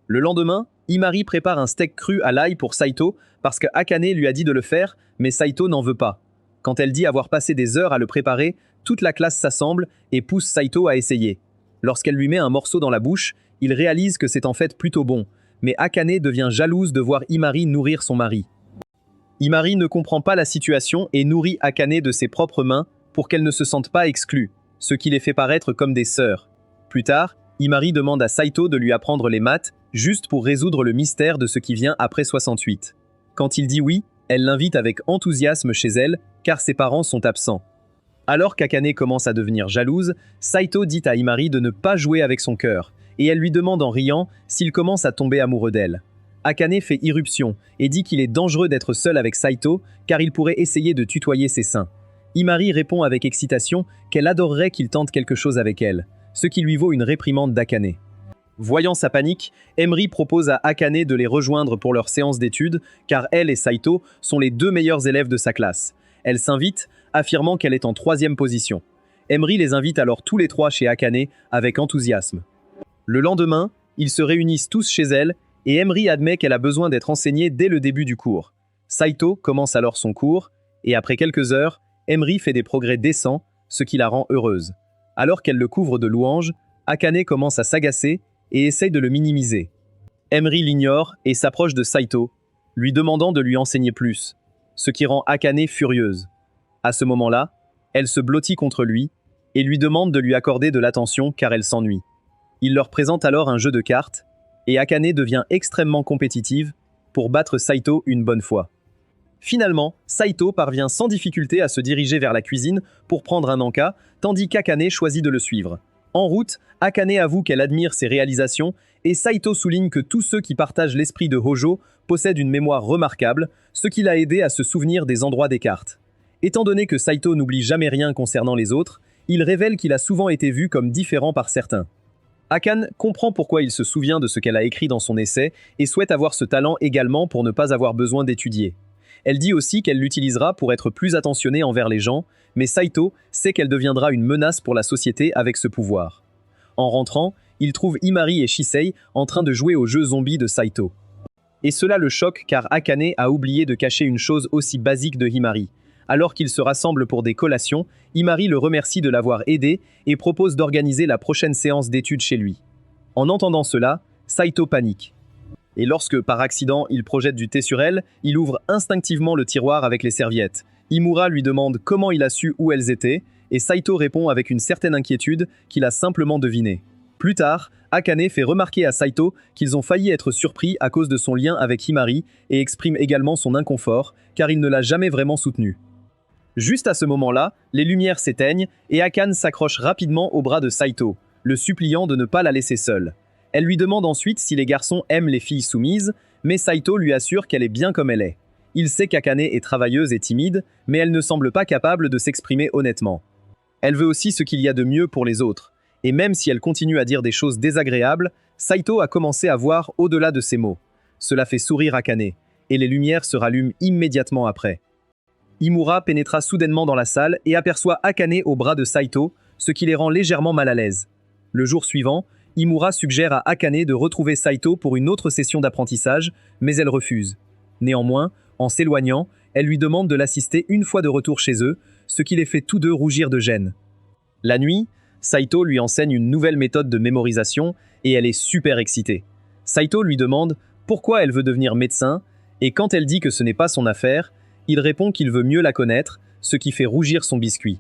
Le lendemain, Himari prépare un steak cru à l'ail pour Saito parce que Akane lui a dit de le faire, mais Saito n'en veut pas. Quand elle dit avoir passé des heures à le préparer, toute la classe s'assemble et pousse Saito à essayer. Lorsqu'elle lui met un morceau dans la bouche, il réalise que c'est en fait plutôt bon, mais Akane devient jalouse de voir Himari nourrir son mari. Himari ne comprend pas la situation et nourrit Akane de ses propres mains pour qu'elle ne se sente pas exclue, ce qui les fait paraître comme des sœurs. Plus tard, Himari demande à Saito de lui apprendre les maths, juste pour résoudre le mystère de ce qui vient après 68. Quand il dit oui, elle l'invite avec enthousiasme chez elle, car ses parents sont absents. Alors qu'Akane commence à devenir jalouse, Saito dit à Himari de ne pas jouer avec son cœur, et elle lui demande en riant s'il commence à tomber amoureux d'elle. Akane fait irruption et dit qu'il est dangereux d'être seul avec Saito, car il pourrait essayer de tutoyer ses seins. Himari répond avec excitation qu'elle adorerait qu'il tente quelque chose avec elle, ce qui lui vaut une réprimande d'Akane. Voyant sa panique, Emri propose à Akane de les rejoindre pour leur séance d'études, car elle et Saito sont les deux meilleurs élèves de sa classe. Elle s'invite, affirmant qu'elle est en 3e position. Emri les invite alors tous les trois chez Akane avec enthousiasme. Le lendemain, ils se réunissent tous chez elle et Emri admet qu'elle a besoin d'être enseignée dès le début du cours. Saito commence alors son cours et après quelques heures, Emri fait des progrès décents, ce qui la rend heureuse. Alors qu'elle le couvre de louanges, Akane commence à s'agacer et essaye de le minimiser. Emri l'ignore et s'approche de Saito, lui demandant de lui enseigner plus, ce qui rend Akane furieuse. À ce moment-là, elle se blottit contre lui et lui demande de lui accorder de l'attention car elle s'ennuie. Il leur présente alors un jeu de cartes et Akane devient extrêmement compétitive pour battre Saito une bonne fois. Finalement, Saito parvient sans difficulté à se diriger vers la cuisine pour prendre un encas, tandis qu'Akane choisit de le suivre. En route, Akane avoue qu'elle admire ses réalisations et Saito souligne que tous ceux qui partagent l'esprit de Hojo possèdent une mémoire remarquable, ce qui l'a aidé à se souvenir des endroits des cartes. Étant donné que Saito n'oublie jamais rien concernant les autres, il révèle qu'il a souvent été vu comme différent par certains. Akane comprend pourquoi il se souvient de ce qu'elle a écrit dans son essai et souhaite avoir ce talent également pour ne pas avoir besoin d'étudier. Elle dit aussi qu'elle l'utilisera pour être plus attentionnée envers les gens, mais Saito sait qu'elle deviendra une menace pour la société avec ce pouvoir. En rentrant, il trouve Himari et Shisei en train de jouer au jeu zombie de Saito. Et cela le choque car Akane a oublié de cacher une chose aussi basique de Himari. Alors qu'ils se rassemblent pour des collations, Himari le remercie de l'avoir aidé et propose d'organiser la prochaine séance d'études chez lui. En entendant cela, Saito panique. Et lorsque, par accident, il projette du thé sur elle, il ouvre instinctivement le tiroir avec les serviettes. Imura lui demande comment il a su où elles étaient, et Saito répond avec une certaine inquiétude qu'il a simplement deviné. Plus tard, Akane fait remarquer à Saito qu'ils ont failli être surpris à cause de son lien avec Himari et exprime également son inconfort, car il ne l'a jamais vraiment soutenu. Juste à ce moment-là, les lumières s'éteignent et Akane s'accroche rapidement au bras de Saito, le suppliant de ne pas la laisser seule. Elle lui demande ensuite si les garçons aiment les filles soumises, mais Saito lui assure qu'elle est bien comme elle est. Il sait qu'Akane est travailleuse et timide, mais elle ne semble pas capable de s'exprimer honnêtement. Elle veut aussi ce qu'il y a de mieux pour les autres, et même si elle continue à dire des choses désagréables, Saito a commencé à voir au-delà de ses mots. Cela fait sourire Akane, et les lumières se rallument immédiatement après. Imura pénétra soudainement dans la salle et aperçoit Akane au bras de Saito, ce qui les rend légèrement mal à l'aise. Le jour suivant, Imura suggère à Akane de retrouver Saito pour une autre session d'apprentissage, mais elle refuse. Néanmoins, en s'éloignant, elle lui demande de l'assister une fois de retour chez eux, ce qui les fait tous deux rougir de gêne. La nuit, Saito lui enseigne une nouvelle méthode de mémorisation et elle est super excitée. Saito lui demande pourquoi elle veut devenir médecin et quand elle dit que ce n'est pas son affaire, il répond qu'il veut mieux la connaître, ce qui fait rougir son biscuit.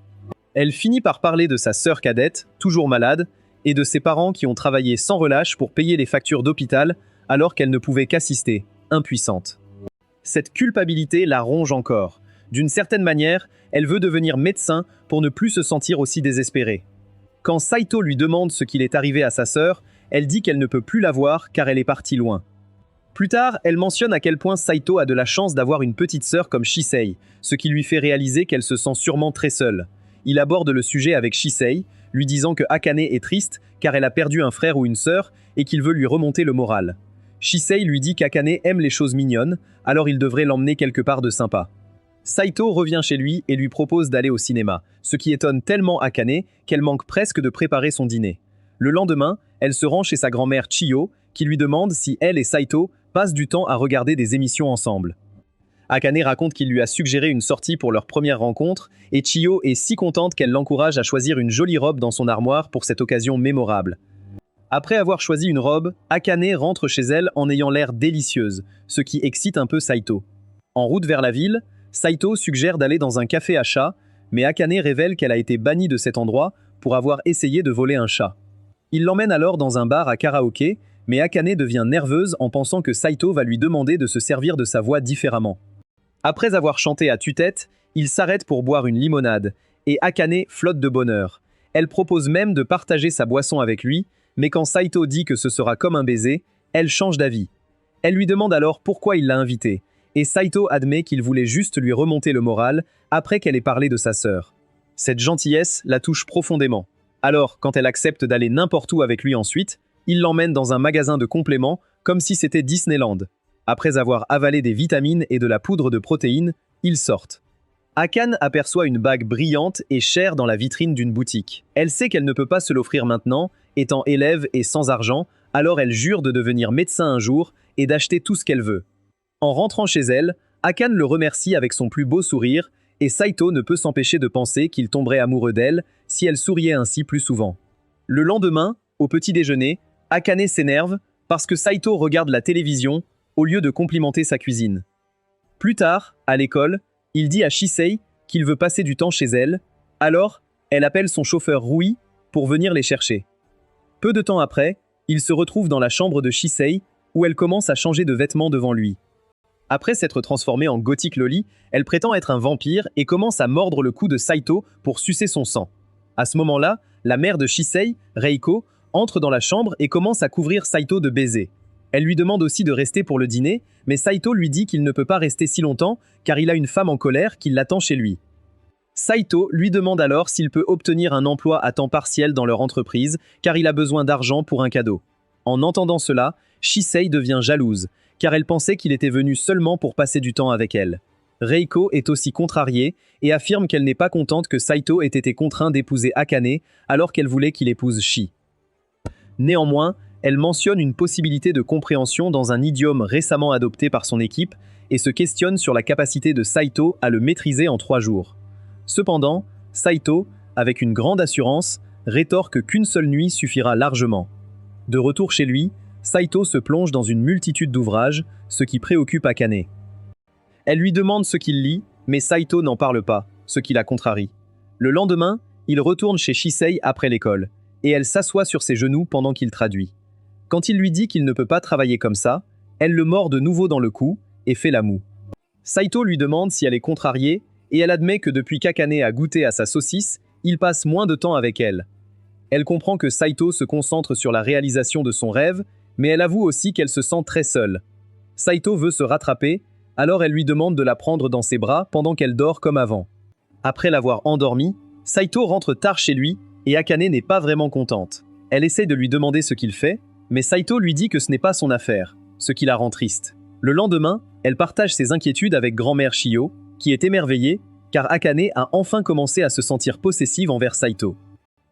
Elle finit par parler de sa sœur cadette, toujours malade, et de ses parents qui ont travaillé sans relâche pour payer les factures d'hôpital alors qu'elle ne pouvait qu'assister, impuissante. Cette culpabilité la ronge encore. D'une certaine manière, elle veut devenir médecin pour ne plus se sentir aussi désespérée. Quand Saito lui demande ce qu'il est arrivé à sa sœur, elle dit qu'elle ne peut plus la voir car elle est partie loin. Plus tard, elle mentionne à quel point Saito a de la chance d'avoir une petite sœur comme Shisei, ce qui lui fait réaliser qu'elle se sent sûrement très seule. Il aborde le sujet avec Shisei, lui disant que Akane est triste car elle a perdu un frère ou une sœur et qu'il veut lui remonter le moral. Shisei lui dit qu'Akane aime les choses mignonnes, alors il devrait l'emmener quelque part de sympa. Saito revient chez lui et lui propose d'aller au cinéma, ce qui étonne tellement Akane qu'elle manque presque de préparer son dîner. Le lendemain, elle se rend chez sa grand-mère Chiyo, qui lui demande si elle et Saito passent du temps à regarder des émissions ensemble. Akane raconte qu'il lui a suggéré une sortie pour leur première rencontre, et Chiyo est si contente qu'elle l'encourage à choisir une jolie robe dans son armoire pour cette occasion mémorable. Après avoir choisi une robe, Akane rentre chez elle en ayant l'air délicieuse, ce qui excite un peu Saito. En route vers la ville, Saito suggère d'aller dans un café à chats, mais Akane révèle qu'elle a été bannie de cet endroit pour avoir essayé de voler un chat. Il l'emmène alors dans un bar à karaoké, mais Akane devient nerveuse en pensant que Saito va lui demander de se servir de sa voix différemment. Après avoir chanté à tue-tête, il s'arrête pour boire une limonade, et Akane flotte de bonheur. Elle propose même de partager sa boisson avec lui, mais quand Saito dit que ce sera comme un baiser, elle change d'avis. Elle lui demande alors pourquoi il l'a invitée, et Saito admet qu'il voulait juste lui remonter le moral après qu'elle ait parlé de sa sœur. Cette gentillesse la touche profondément. Alors, quand elle accepte d'aller n'importe où avec lui ensuite, il l'emmène dans un magasin de compléments comme si c'était Disneyland. Après avoir avalé des vitamines et de la poudre de protéines, ils sortent. Akane aperçoit une bague brillante et chère dans la vitrine d'une boutique. Elle sait qu'elle ne peut pas se l'offrir maintenant, étant élève et sans argent, alors elle jure de devenir médecin un jour et d'acheter tout ce qu'elle veut. En rentrant chez elle, Akane le remercie avec son plus beau sourire, et Saito ne peut s'empêcher de penser qu'il tomberait amoureux d'elle si elle souriait ainsi plus souvent. Le lendemain, au petit déjeuner, Akane s'énerve parce que Saito regarde la télévision au lieu de complimenter sa cuisine. Plus tard, à l'école, il dit à Shisei qu'il veut passer du temps chez elle, alors elle appelle son chauffeur Rui pour venir les chercher. Peu de temps après, il se retrouve dans la chambre de Shisei où elle commence à changer de vêtements devant lui. Après s'être transformée en gothique loli, elle prétend être un vampire et commence à mordre le cou de Saito pour sucer son sang. À ce moment-là, la mère de Shisei, Reiko, entre dans la chambre et commence à couvrir Saito de baisers. Elle lui demande aussi de rester pour le dîner, mais Saito lui dit qu'il ne peut pas rester si longtemps car il a une femme en colère qui l'attend chez lui. Saito lui demande alors s'il peut obtenir un emploi à temps partiel dans leur entreprise car il a besoin d'argent pour un cadeau. En entendant cela, Shisei devient jalouse car elle pensait qu'il était venu seulement pour passer du temps avec elle. Reiko est aussi contrariée et affirme qu'elle n'est pas contente que Saito ait été contraint d'épouser Akane alors qu'elle voulait qu'il épouse Shi. Néanmoins, elle mentionne une possibilité de compréhension dans un idiome récemment adopté par son équipe et se questionne sur la capacité de Saito à le maîtriser en 3 jours. Cependant, Saito, avec une grande assurance, rétorque qu'une seule nuit suffira largement. De retour chez lui, Saito se plonge dans une multitude d'ouvrages, ce qui préoccupe Akane. Elle lui demande ce qu'il lit, mais Saito n'en parle pas, ce qui la contrarie. Le lendemain, il retourne chez Shisei après l'école, et elle s'assoit sur ses genoux pendant qu'il traduit. Quand il lui dit qu'il ne peut pas travailler comme ça, elle le mord de nouveau dans le cou et fait la moue. Saito lui demande si elle est contrariée, et elle admet que depuis qu'Akane a goûté à sa saucisse, il passe moins de temps avec elle. Elle comprend que Saito se concentre sur la réalisation de son rêve, mais elle avoue aussi qu'elle se sent très seule. Saito veut se rattraper, alors elle lui demande de la prendre dans ses bras pendant qu'elle dort comme avant. Après l'avoir endormie, Saito rentre tard chez lui et Akane n'est pas vraiment contente. Elle essaie de lui demander ce qu'il fait, mais Saito lui dit que ce n'est pas son affaire, ce qui la rend triste. Le lendemain, elle partage ses inquiétudes avec grand-mère Shio, qui est émerveillée car Akane a enfin commencé à se sentir possessive envers Saito.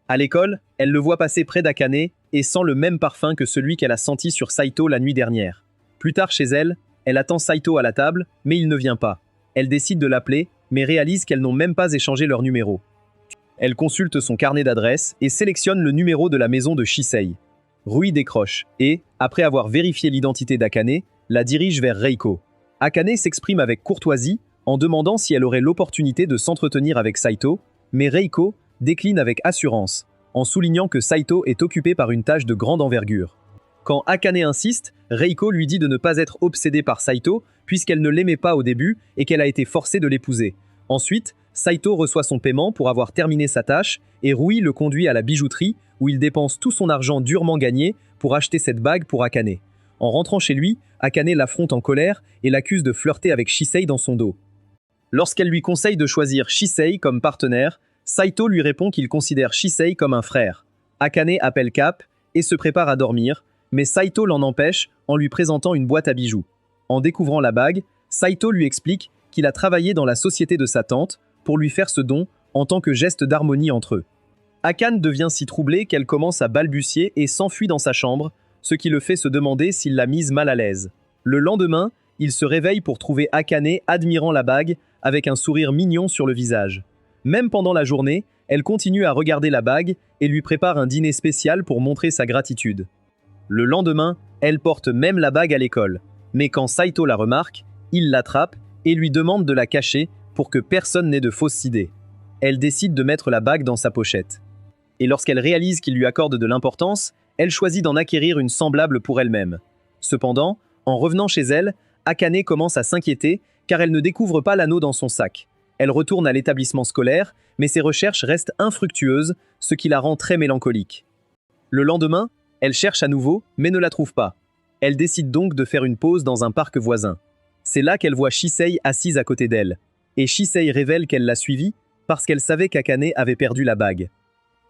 À l'école, elle le voit passer près d'Akane et sent le même parfum que celui qu'elle a senti sur Saito la nuit dernière. Plus tard chez elle, elle attend Saito à la table, mais il ne vient pas. Elle décide de l'appeler, mais réalise qu'elles n'ont même pas échangé leur numéro. Elle consulte son carnet d'adresses et sélectionne le numéro de la maison de Shisei. Rui décroche et, après avoir vérifié l'identité d'Akane, la dirige vers Reiko. Akane s'exprime avec courtoisie en demandant si elle aurait l'opportunité de s'entretenir avec Saito, mais Reiko décline avec assurance, en soulignant que Saito est occupé par une tâche de grande envergure. Quand Akane insiste, Reiko lui dit de ne pas être obsédée par Saito, puisqu'elle ne l'aimait pas au début et qu'elle a été forcée de l'épouser. Ensuite, Saito reçoit son paiement pour avoir terminé sa tâche et Rui le conduit à la bijouterie où il dépense tout son argent durement gagné pour acheter cette bague pour Akane. En rentrant chez lui, Akane l'affronte en colère et l'accuse de flirter avec Shisei dans son dos. Lorsqu'elle lui conseille de choisir Shisei comme partenaire, Saito lui répond qu'il considère Shisei comme un frère. Akane appelle Cap et se prépare à dormir, mais Saito l'en empêche en lui présentant une boîte à bijoux. En découvrant la bague, Saito lui explique qu'il a travaillé dans la société de sa tante pour lui faire ce don en tant que geste d'harmonie entre eux. Akane devient si troublé qu'elle commence à balbutier et s'enfuit dans sa chambre, ce qui le fait se demander s'il l'a mise mal à l'aise. Le lendemain, il se réveille pour trouver Akane admirant la bague avec un sourire mignon sur le visage. Même pendant la journée, elle continue à regarder la bague et lui prépare un dîner spécial pour montrer sa gratitude. Le lendemain, elle porte même la bague à l'école. Mais quand Saito la remarque, il l'attrape et lui demande de la cacher pour que personne n'ait de fausses idées. Elle décide de mettre la bague dans sa pochette. Et lorsqu'elle réalise qu'il lui accorde de l'importance, elle choisit d'en acquérir une semblable pour elle-même. Cependant, en revenant chez elle, Akane commence à s'inquiéter car elle ne découvre pas l'anneau dans son sac. Elle retourne à l'établissement scolaire, mais ses recherches restent infructueuses, ce qui la rend très mélancolique. Le lendemain, elle cherche à nouveau, mais ne la trouve pas. Elle décide donc de faire une pause dans un parc voisin. C'est là qu'elle voit Shisei assise à côté d'elle. Et Shisei révèle qu'elle l'a suivie parce qu'elle savait qu'Akane avait perdu la bague.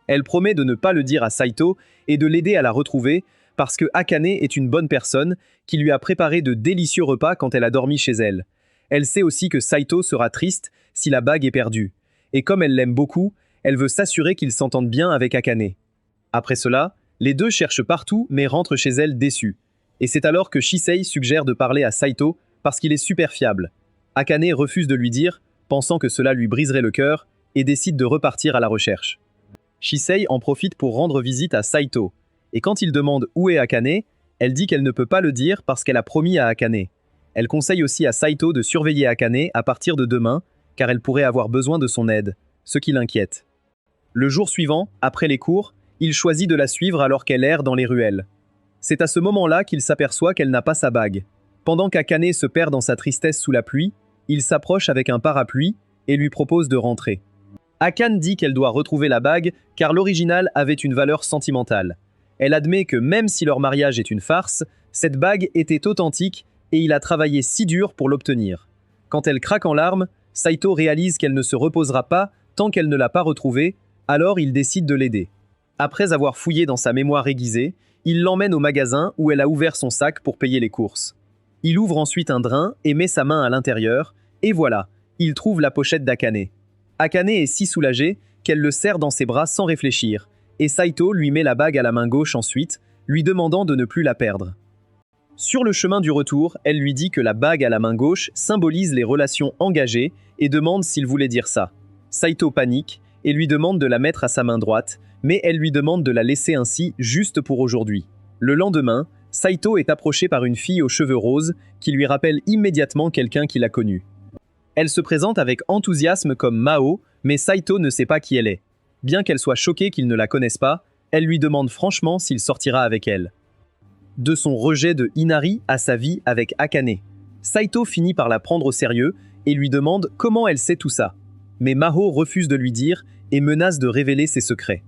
Elle promet de ne pas le dire à Saito et de l'aider à la retrouver parce que Akane est une bonne personne qui lui a préparé de délicieux repas quand elle a dormi chez elle. Elle sait aussi que Saito sera triste si la bague est perdue. Et comme elle l'aime beaucoup, elle veut s'assurer qu'ils s'entendent bien avec Akane. Après cela, les deux cherchent partout mais rentrent chez elle déçus. Et c'est alors que Shisei suggère de parler à Saito parce qu'il est super fiable. Akane refuse de lui dire, pensant que cela lui briserait le cœur, et décide de repartir à la recherche. Shisei en profite pour rendre visite à Saito. Et quand il demande où est Akane, elle dit qu'elle ne peut pas le dire parce qu'elle a promis à Akane. Elle conseille aussi à Saito de surveiller Akane à partir de demain, car elle pourrait avoir besoin de son aide, ce qui l'inquiète. Le jour suivant, après les cours, il choisit de la suivre alors qu'elle erre dans les ruelles. C'est à ce moment-là qu'il s'aperçoit qu'elle n'a pas sa bague. Pendant qu'Akane se perd dans sa tristesse sous la pluie, il s'approche avec un parapluie et lui propose de rentrer. Akane dit qu'elle doit retrouver la bague car l'original avait une valeur sentimentale. Elle admet que même si leur mariage est une farce, cette bague était authentique et il a travaillé si dur pour l'obtenir. Quand elle craque en larmes, Saito réalise qu'elle ne se reposera pas tant qu'elle ne l'a pas retrouvée, alors il décide de l'aider. Après avoir fouillé dans sa mémoire aiguisée, il l'emmène au magasin où elle a ouvert son sac pour payer les courses. Il ouvre ensuite un drain et met sa main à l'intérieur, et voilà, il trouve la pochette d'Akane. Akane est si soulagée qu'elle le serre dans ses bras sans réfléchir, et Saito lui met la bague à la main gauche ensuite, lui demandant de ne plus la perdre. Sur le chemin du retour, elle lui dit que la bague à la main gauche symbolise les relations engagées et demande s'il voulait dire ça. Saito panique et lui demande de la mettre à sa main droite, mais elle lui demande de la laisser ainsi juste pour aujourd'hui. Le lendemain, Saito est approché par une fille aux cheveux roses qui lui rappelle immédiatement quelqu'un qu'il a connu. Elle se présente avec enthousiasme comme Mao, mais Saito ne sait pas qui elle est. Bien qu'elle soit choquée qu'il ne la connaisse pas, elle lui demande franchement s'il sortira avec elle. De son rejet de Inari à sa vie avec Akane, Saito finit par la prendre au sérieux et lui demande comment elle sait tout ça. Mais Mao refuse de lui dire et menace de révéler ses secrets.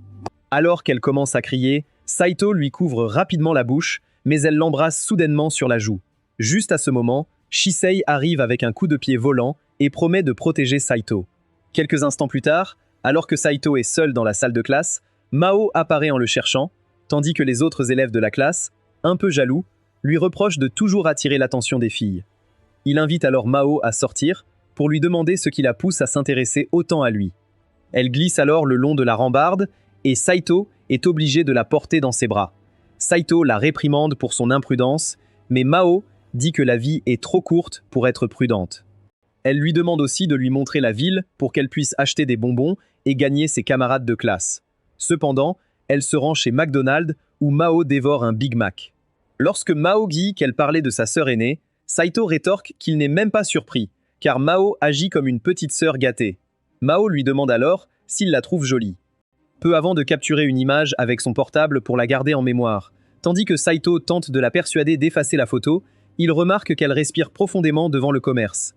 Alors qu'elle commence à crier, Saito lui couvre rapidement la bouche, mais elle l'embrasse soudainement sur la joue. Juste à ce moment, Shisei arrive avec un coup de pied volant et promet de protéger Saito. Quelques instants plus tard, alors que Saito est seul dans la salle de classe, Mao apparaît en le cherchant, tandis que les autres élèves de la classe, un peu jaloux, lui reprochent de toujours attirer l'attention des filles. Il invite alors Mao à sortir pour lui demander ce qui la pousse à s'intéresser autant à lui. Elle glisse alors le long de la rambarde et Saito est obligé de la porter dans ses bras. Saito la réprimande pour son imprudence, mais Mao dit que la vie est trop courte pour être prudente. Elle lui demande aussi de lui montrer la ville pour qu'elle puisse acheter des bonbons et gagner ses camarades de classe. Cependant, elle se rend chez McDonald's où Mao dévore un Big Mac. Lorsque Mao dit qu'elle parlait de sa sœur aînée, Saito rétorque qu'il n'est même pas surpris, car Mao agit comme une petite sœur gâtée. Mao lui demande alors s'il la trouve jolie. Peu avant de capturer une image avec son portable pour la garder en mémoire, tandis que Saito tente de la persuader d'effacer la photo, il remarque qu'elle respire profondément devant le commerce.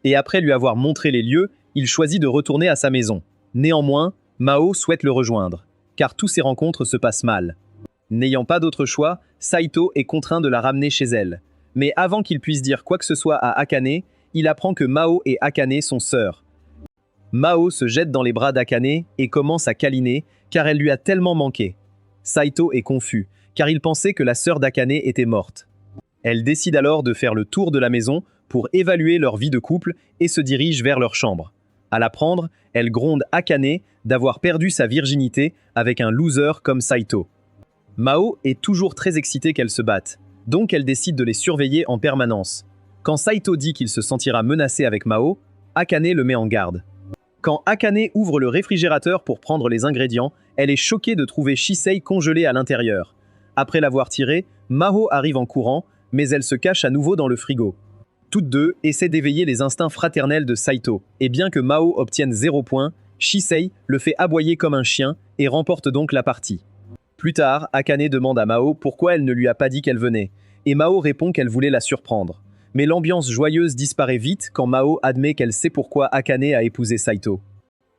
Et après lui avoir montré les lieux, il choisit de retourner à sa maison. Néanmoins, Mao souhaite le rejoindre, car tous ces rencontres se passent mal. N'ayant pas d'autre choix, Saito est contraint de la ramener chez elle. Mais avant qu'il puisse dire quoi que ce soit à Akane, il apprend que Mao et Akane sont sœurs. Mao se jette dans les bras d'Akane et commence à câliner, car elle lui a tellement manqué. Saito est confus, car il pensait que la sœur d'Akane était morte. Elle décide alors de faire le tour de la maison pour évaluer leur vie de couple et se dirige vers leur chambre. À l'apprendre, elle gronde Akane d'avoir perdu sa virginité avec un loser comme Saito. Mao est toujours très excitée qu'elles se battent, donc elle décide de les surveiller en permanence. Quand Saito dit qu'il se sentira menacé avec Mao, Akane le met en garde. Quand Akane ouvre le réfrigérateur pour prendre les ingrédients, elle est choquée de trouver Shisei congelé à l'intérieur. Après l'avoir tiré, Mao arrive en courant, mais elle se cache à nouveau dans le frigo. Toutes deux essaient d'éveiller les instincts fraternels de Saito, et bien que Mao obtienne 0 point, Shisei le fait aboyer comme un chien et remporte donc la partie. Plus tard, Akane demande à Mao pourquoi elle ne lui a pas dit qu'elle venait, et Mao répond qu'elle voulait la surprendre. Mais l'ambiance joyeuse disparaît vite quand Mao admet qu'elle sait pourquoi Akane a épousé Saito.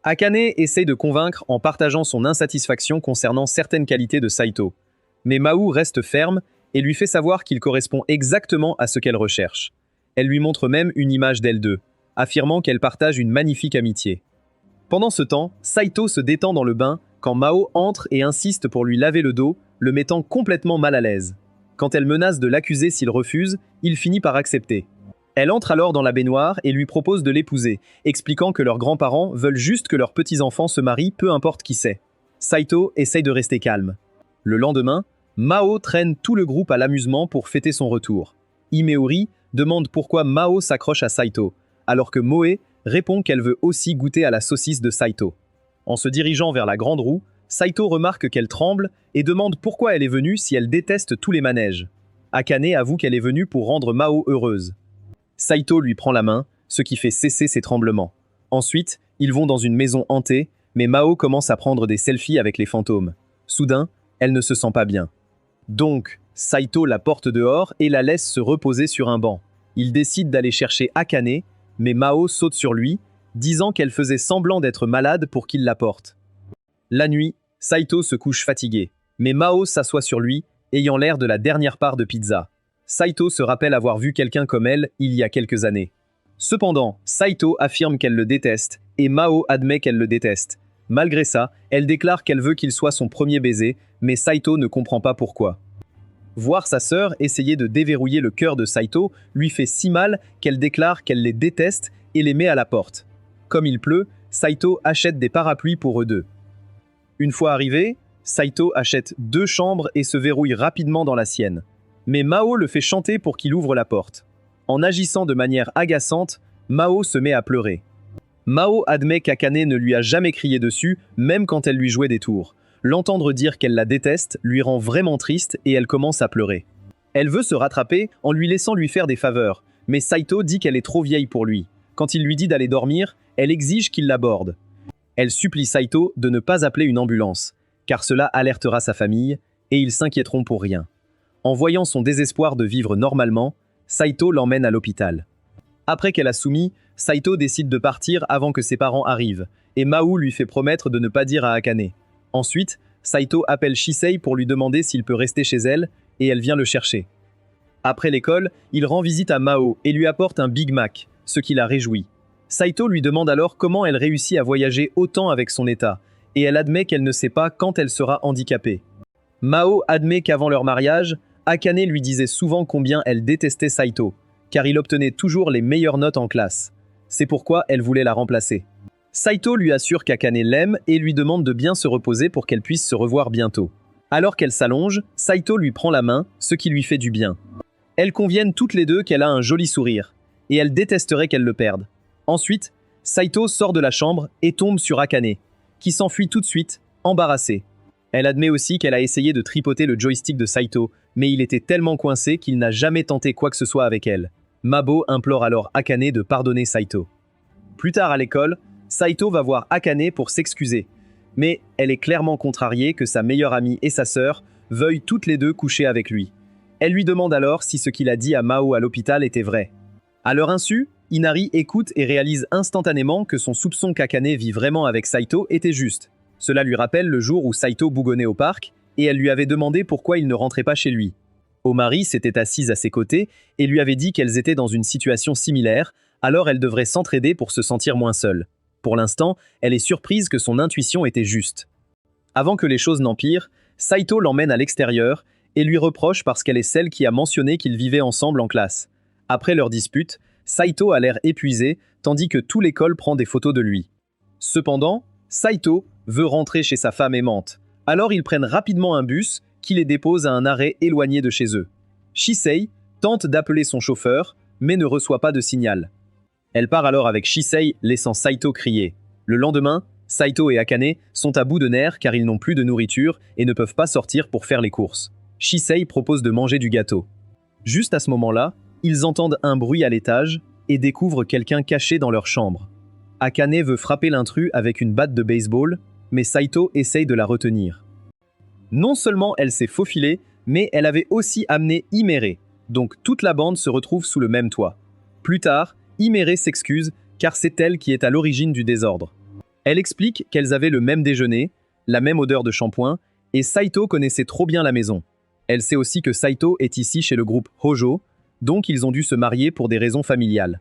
Akane essaie de convaincre en partageant son insatisfaction concernant certaines qualités de Saito. Mais Mao reste ferme et lui fait savoir qu'il correspond exactement à ce qu'elle recherche. Elle lui montre même une image d'elles deux, affirmant qu'elles partagent une magnifique amitié. Pendant ce temps, Saito se détend dans le bain quand Mao entre et insiste pour lui laver le dos, le mettant complètement mal à l'aise. Quand elle menace de l'accuser s'il refuse, il finit par accepter. Elle entre alors dans la baignoire et lui propose de l'épouser, expliquant que leurs grands-parents veulent juste que leurs petits-enfants se marient, peu importe qui c'est. Saito essaye de rester calme. Le lendemain, Mao traîne tout le groupe à l'amusement pour fêter son retour. Imeori demande pourquoi Mao s'accroche à Saito, alors que Moe répond qu'elle veut aussi goûter à la saucisse de Saito. En se dirigeant vers la grande roue, Saito remarque qu'elle tremble et demande pourquoi elle est venue si elle déteste tous les manèges. Akane avoue qu'elle est venue pour rendre Mao heureuse. Saito lui prend la main, ce qui fait cesser ses tremblements. Ensuite, ils vont dans une maison hantée, mais Mao commence à prendre des selfies avec les fantômes. Soudain, elle ne se sent pas bien. Donc, Saito la porte dehors et la laisse se reposer sur un banc. Il décide d'aller chercher Akane, mais Mao saute sur lui, disant qu'elle faisait semblant d'être malade pour qu'il la porte. La nuit, Saito se couche fatigué, mais Mao s'assoit sur lui, ayant l'air de la dernière part de pizza. Saito se rappelle avoir vu quelqu'un comme elle il y a quelques années. Cependant, Saito affirme qu'elle le déteste, et Mao admet qu'elle le déteste. Malgré ça, elle déclare qu'elle veut qu'il soit son premier baiser, mais Saito ne comprend pas pourquoi. Voir sa sœur essayer de déverrouiller le cœur de Saito lui fait si mal qu'elle déclare qu'elle les déteste et les met à la porte. Comme il pleut, Saito achète des parapluies pour eux deux. Une fois arrivé, Saito achète 2 chambres et se verrouille rapidement dans la sienne. Mais Mao le fait chanter pour qu'il ouvre la porte. En agissant de manière agaçante, Mao se met à pleurer. Mao admet qu'Akane ne lui a jamais crié dessus, même quand elle lui jouait des tours. L'entendre dire qu'elle la déteste lui rend vraiment triste et elle commence à pleurer. Elle veut se rattraper en lui laissant lui faire des faveurs, mais Saito dit qu'elle est trop vieille pour lui. Quand il lui dit d'aller dormir, elle exige qu'il l'aborde. Elle supplie Saito de ne pas appeler une ambulance, car cela alertera sa famille et ils s'inquiéteront pour rien. En voyant son désespoir de vivre normalement, Saito l'emmène à l'hôpital. Après qu'elle a soumis, Saito décide de partir avant que ses parents arrivent, et Mao lui fait promettre de ne pas dire à Akane. Ensuite, Saito appelle Shisei pour lui demander s'il peut rester chez elle, et elle vient le chercher. Après l'école, il rend visite à Mao et lui apporte un Big Mac, ce qui la réjouit. Saito lui demande alors comment elle réussit à voyager autant avec son état, et elle admet qu'elle ne sait pas quand elle sera handicapée. Mao admet qu'avant leur mariage, Akane lui disait souvent combien elle détestait Saito, car il obtenait toujours les meilleures notes en classe. C'est pourquoi elle voulait la remplacer. Saito lui assure qu'Akane l'aime et lui demande de bien se reposer pour qu'elle puisse se revoir bientôt. Alors qu'elle s'allonge, Saito lui prend la main, ce qui lui fait du bien. Elles conviennent toutes les deux qu'elle a un joli sourire, et elle détesterait qu'elle le perde. Ensuite, Saito sort de la chambre et tombe sur Akane, qui s'enfuit tout de suite, embarrassée. Elle admet aussi qu'elle a essayé de tripoter le joystick de Saito, mais il était tellement coincé qu'il n'a jamais tenté quoi que ce soit avec elle. Mabo implore alors Akane de pardonner Saito. Plus tard à l'école, Saito va voir Akane pour s'excuser, mais elle est clairement contrariée que sa meilleure amie et sa sœur veuillent toutes les deux coucher avec lui. Elle lui demande alors si ce qu'il a dit à Mao à l'hôpital était vrai. À leur insu, Inari écoute et réalise instantanément que son soupçon qu'Akane vit vraiment avec Saito était juste. Cela lui rappelle le jour où Saito bougonnait au parc, et elle lui avait demandé pourquoi il ne rentrait pas chez lui. Omari s'était assise à ses côtés et lui avait dit qu'elles étaient dans une situation similaire, alors elle devrait s'entraider pour se sentir moins seule. Pour l'instant, elle est surprise que son intuition était juste. Avant que les choses n'empirent, Saito l'emmène à l'extérieur et lui reproche parce qu'elle est celle qui a mentionné qu'ils vivaient ensemble en classe. Après leur dispute, Saito a l'air épuisé, tandis que tout l'école prend des photos de lui. Cependant, Saito veut rentrer chez sa femme aimante. Alors ils prennent rapidement un bus qui les dépose à un arrêt éloigné de chez eux. Shisei tente d'appeler son chauffeur, mais ne reçoit pas de signal. Elle part alors avec Shisei, laissant Saito crier. Le lendemain, Saito et Akane sont à bout de nerfs car ils n'ont plus de nourriture et ne peuvent pas sortir pour faire les courses. Shisei propose de manger du gâteau. Juste à ce moment-là, ils entendent un bruit à l'étage et découvrent quelqu'un caché dans leur chambre. Akane veut frapper l'intrus avec une batte de baseball, mais Saito essaye de la retenir. Non seulement elle s'est faufilée, mais elle avait aussi amené Himere, donc toute la bande se retrouve sous le même toit. Plus tard, Himere s'excuse car c'est elle qui est à l'origine du désordre. Elle explique qu'elles avaient le même déjeuner, la même odeur de shampoing, et Saito connaissait trop bien la maison. Elle sait aussi que Saito est ici chez le groupe Hojo, donc ils ont dû se marier pour des raisons familiales.